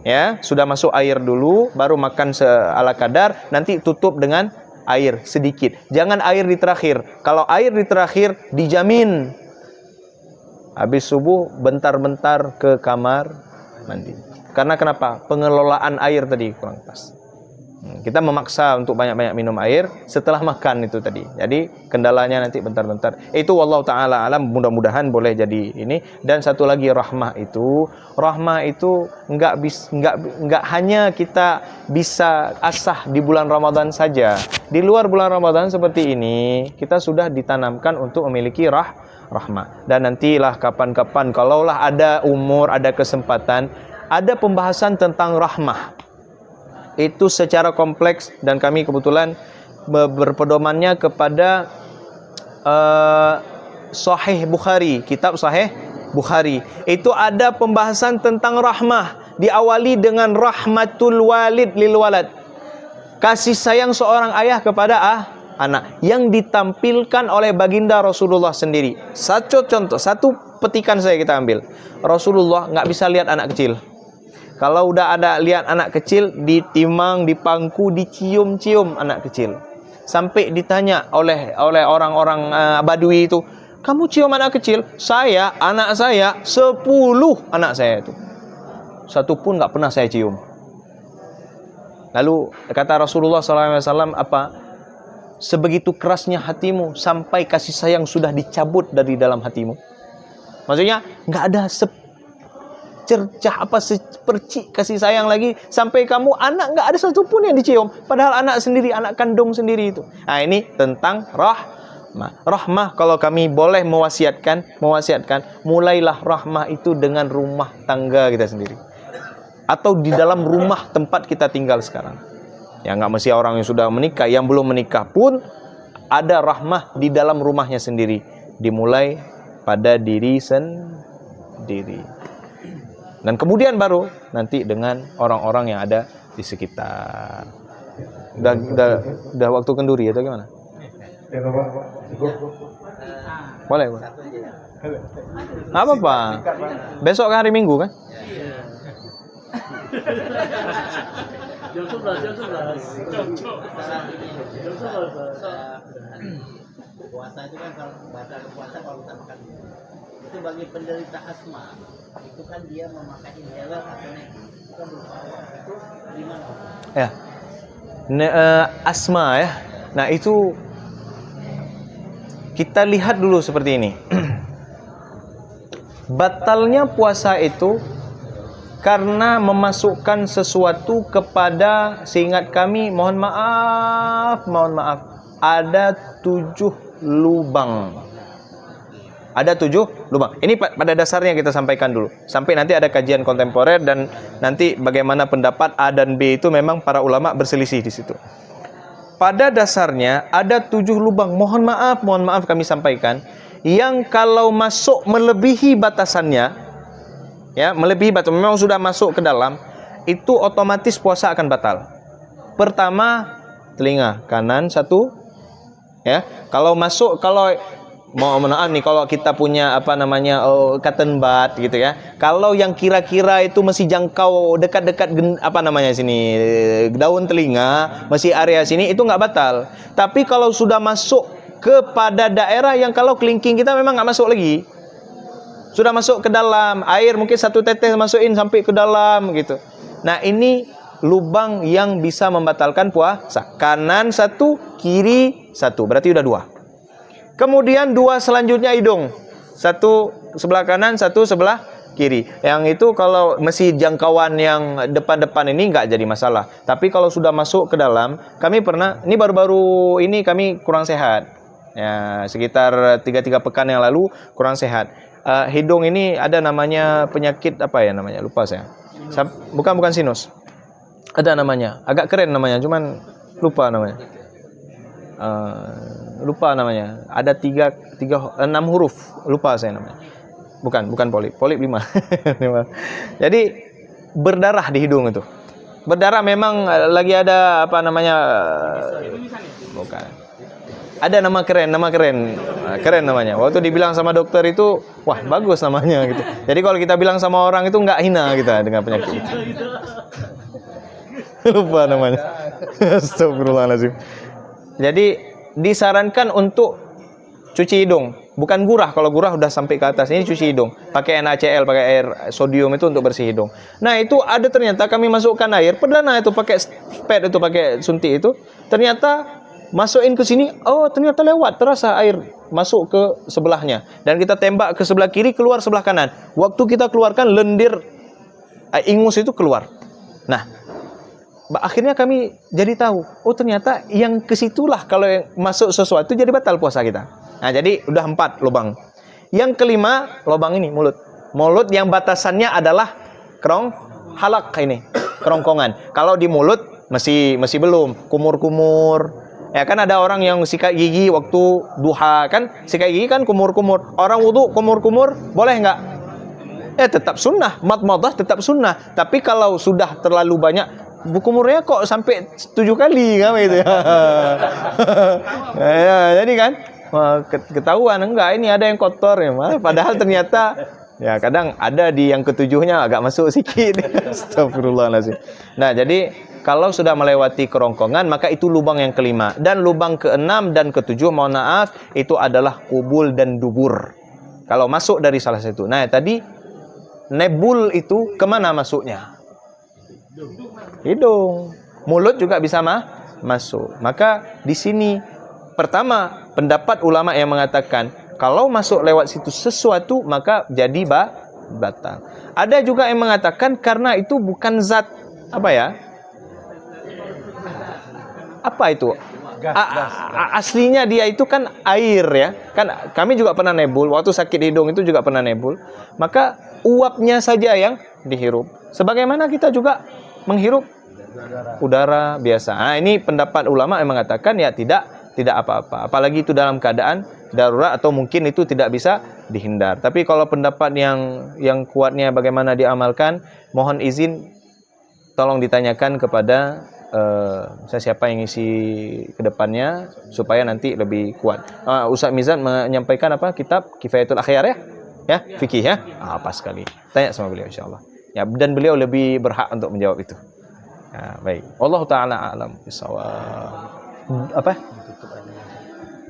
Ya, sudah masuk air dulu, baru makan ala kadar, nanti tutup dengan air sedikit. Jangan air di terakhir. Kalau air di terakhir dijamin habis subuh bentar-bentar ke kamar mandi. Karena kenapa? Pengelolaan air tadi kurang pas. Kita memaksa untuk banyak-banyak minum air setelah makan itu tadi. Jadi kendalanya nanti bentar-bentar. Itu wallahu taala alam, mudah-mudahan boleh jadi ini. Dan satu lagi rahmah itu enggak hanya kita bisa asah di bulan Ramadan saja. Di luar bulan Ramadan seperti ini kita sudah ditanamkan untuk memiliki rahmah. Dan nantilah kapan-kapan kalaulah ada umur, ada kesempatan, ada pembahasan tentang rahmah. Itu secara kompleks dan kami kebetulan berpedomannya kepada Sahih Bukhari, kitab Sahih Bukhari. Itu ada pembahasan tentang rahmah, diawali dengan rahmatul walid lil walad. Kasih sayang seorang ayah kepada anak yang ditampilkan oleh baginda Rasulullah sendiri. Satu contoh, satu petikan saya kita ambil. Rasulullah nggak bisa lihat anak kecil. Kalau udah ada lihat anak kecil, ditimang, dipangku, dicium-cium anak kecil. Sampai ditanya oleh orang-orang Badui itu, Kamu cium anak kecil, anak saya, 10 anak saya itu. Satu pun nggak pernah saya cium. Lalu kata Rasulullah SAW apa? Sebegitu kerasnya hatimu sampai kasih sayang sudah dicabut dari dalam hatimu. Maksudnya nggak ada secercah apa sepercik kasih sayang lagi sampai kamu anak nggak ada satu pun yang dicium. Padahal anak sendiri, anak kandung sendiri itu. Nah ini tentang rahmah. Kalau kami boleh mewasiatkan, mulailah rahmah itu dengan rumah tangga kita sendiri, atau di dalam rumah tempat kita tinggal sekarang. Ya nggak mesti orang yang sudah menikah, yang belum menikah pun ada rahmah di dalam rumahnya sendiri. Dimulai pada diri sendiri, dan kemudian baru nanti dengan orang-orang yang ada di sekitar. Udah waktu kenduri atau gimana? Ya Bapak, cukup. Boleh. Apa? Besok kan hari Minggu kan? Jam 11. Puasa itu kan kalau batal puasa kalau kita makan itu bagi penderita asma itu kan dia memakai inhaler atau itu kan berupa itu gimana? Ya. Asma ya. Nah, itu kita lihat dulu seperti ini. Batalnya puasa itu karena memasukkan sesuatu kepada, seingat kami, mohon maaf, ada 7 lubang. Ada 7 lubang. Ini pada dasarnya kita sampaikan dulu. Sampai nanti ada kajian kontemporer dan nanti bagaimana pendapat A dan B itu memang para ulama berselisih di situ. Pada dasarnya ada 7 lubang. Mohon maaf kami sampaikan, yang kalau masuk melebihi batasannya, ya, melebihi batas, memang sudah masuk ke dalam, itu otomatis puasa akan batal. Pertama, telinga kanan 1. Ya, kalau maaf nih, kalau kita punya cotton bud gitu ya. Kalau yang kira-kira itu masih jangkau dekat-dekat sini daun telinga, masih area sini, itu nggak batal. Tapi kalau sudah masuk kepada daerah yang kalau kelingking kita memang nggak masuk lagi, sudah masuk ke dalam air, mungkin 1 tetes masukin sampai ke dalam gitu. Nah, ini lubang yang bisa membatalkan puasa. Kanan 1, kiri 1, berarti udah 2. Kemudian 2 selanjutnya hidung. 1 sebelah kanan, 1 sebelah kiri. Yang itu kalau masih jangkauan yang depan-depan ini nggak jadi masalah. Tapi kalau sudah masuk ke dalam, kami pernah, ini baru-baru ini kami kurang sehat. Ya, sekitar 3 pekan yang lalu kurang sehat. Hidung ini ada namanya penyakit apa ya namanya? Lupa saya. Bukan sinus. Ada namanya. Agak keren namanya, cuman lupa namanya. Lupa namanya. Ada 6 huruf. Lupa saya namanya. Bukan polip. Polip 5. Jadi berdarah di hidung itu. Berdarah memang lagi ada bukan. Ada nama keren. Keren namanya. Waktu dibilang sama dokter itu, wah bagus namanya gitu. Jadi kalau kita bilang sama orang itu nggak hina kita dengan penyakit itu. Lupa namanya. Astagfirullahaladzim. Jadi disarankan untuk cuci hidung, bukan gurah. Kalau gurah udah sampai ke atas, ini cuci hidung. Pakai NaCl, pakai air sodium itu untuk bersih hidung. Nah, itu ada ternyata kami masukkan air perdana itu pakai pad itu, pakai suntik itu. Ternyata masukin ke sini, oh ternyata lewat, terasa air masuk ke sebelahnya. Dan kita tembak ke sebelah kiri, keluar sebelah kanan. Waktu kita keluarkan, lendir ingus itu keluar. Nah, akhirnya kami jadi tahu, oh ternyata yang kesitulah kalau yang masuk sesuatu jadi batal puasa kita. Nah, jadi udah 4 lubang. Yang kelima, lubang ini, mulut. Mulut yang batasannya adalah halak ini, kerongkongan. Kalau di mulut masih belum, kumur-kumur. Ya kan ada orang yang sikat gigi waktu duha kan, sikat gigi kan kumur-kumur. Orang wudu kumur-kumur boleh nggak? Tetap sunnah, madmadah tetap sunnah. Tapi kalau sudah terlalu banyak, kumurnya kok sampai 7 kali kan gitu ya. Ya, jadi kan ketahuan enggak ini ada yang kotor ya, padahal ternyata ya kadang ada di yang ketujuhnya agak masuk sedikit. Astagfirullahaladzim. Nah, jadi Kalau sudah melewati kerongkongan, maka itu lubang yang kelima. Dan lubang keenam dan ketujuh, mohon maaf, itu adalah kubul dan dubur. Kalau masuk dari salah satu. Nah, tadi nebul itu kemana masuknya? Hidung. Mulut juga bisa masuk. Maka di sini pertama pendapat ulama yang mengatakan kalau masuk lewat situ sesuatu maka jadi batal. Ada juga yang mengatakan karena itu bukan zat apa ya? Apa itu? Aslinya dia itu kan air ya. Kan kami juga pernah nebul, waktu sakit hidung itu juga pernah nebul. Maka uapnya saja yang dihirup. Sebagaimana kita juga menghirup udara biasa. Nah, ini pendapat ulama yang mengatakan ya tidak apa-apa. Apalagi itu dalam keadaan darurat atau mungkin itu tidak bisa dihindar. Tapi kalau pendapat yang kuatnya bagaimana diamalkan, mohon izin tolong ditanyakan kepada siapa yang isi ke depannya supaya nanti lebih kuat. Ustaz Mizan menyampaikan apa? Kitab Kifayatul Akhyar ya? Ya, fikih ya? Pas sekali. Tanya sama beliau insyaallah. Ya, dan beliau lebih berhak untuk menjawab itu. Ya, baik. Allah taala alam bisawab. Apa?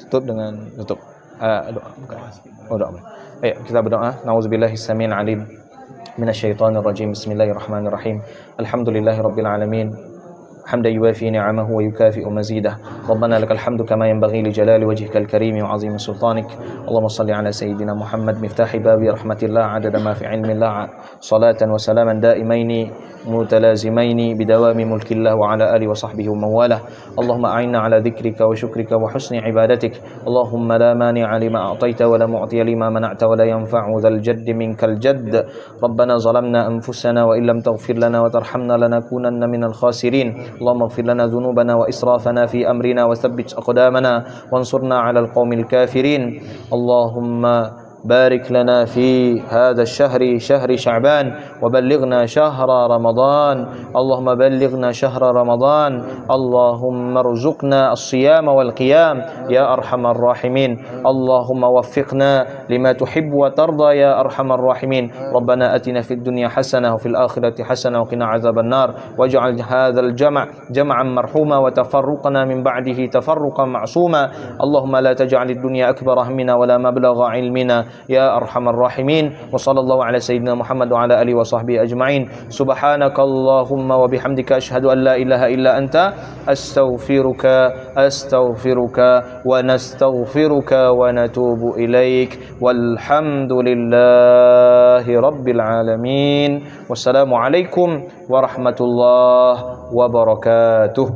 Tutup dengan tutup. Doa bukan. Doa. Ayo kita berdoa. Nauzubillahi samil alim minasyaitonir rajim. Bismillahirrahmanirrahim. Alhamdulillahirabbil alamin. حمدا يوافي نعمه ويكافئ مزيده ربنا لك الحمد كما ينبغي لجلال وجهك الكريم وعظيم سلطانك اللهم صل على سيدنا محمد مفتاح باب رحمة الله عدد ما في علم الله صلاة وسلاما دائمين متلازمين بدوام ملك الله وعلى آله وصحبه ومن والاه اللهم أعنا على ذكرك وشكرك وحسن عبادتك اللهم لا مانع لما أعطيت ولا معطي لما منعت ولا ينفع ذا الجد منك الجد ربنا ظلمنا أنفسنا وإن لم تغفر لنا وترحمنا لنكونن من الخاسرين اللهم اغفر لنا ذنوبنا وإسرافنا في أمرنا وثبت أقدامنا وانصرنا على القوم الكافرين اللهم بارك لنا في هذا الشهر شهر شعبان وبلغنا شهر رمضان اللهم بلغنا شهر رمضان اللهم ارزقنا الصيام والقيام يا أرحم الراحمين اللهم وفقنا لما تحب وترضى يا أرحم الراحمين ربنا أتنا في الدنيا حسنة وفي الآخرة حسنة وقنا عذاب النار واجعل هذا الجمع جمعا مرحوما وتفرقنا من بعده تفرقا معصوما اللهم لا تجعل الدنيا أكبر همنا ولا مبلغ علمنا يا أرحم الراحمين وصلى الله على سيدنا محمد وعلى آله وصحبه أجمعين سبحانك اللهم وبحمدك أشهد أن لا إله إلا أنت أستغفرك ونستغفرك ونتوب إليك والحمد لله رب العالمين والسلام عليكم ورحمة الله وبركاته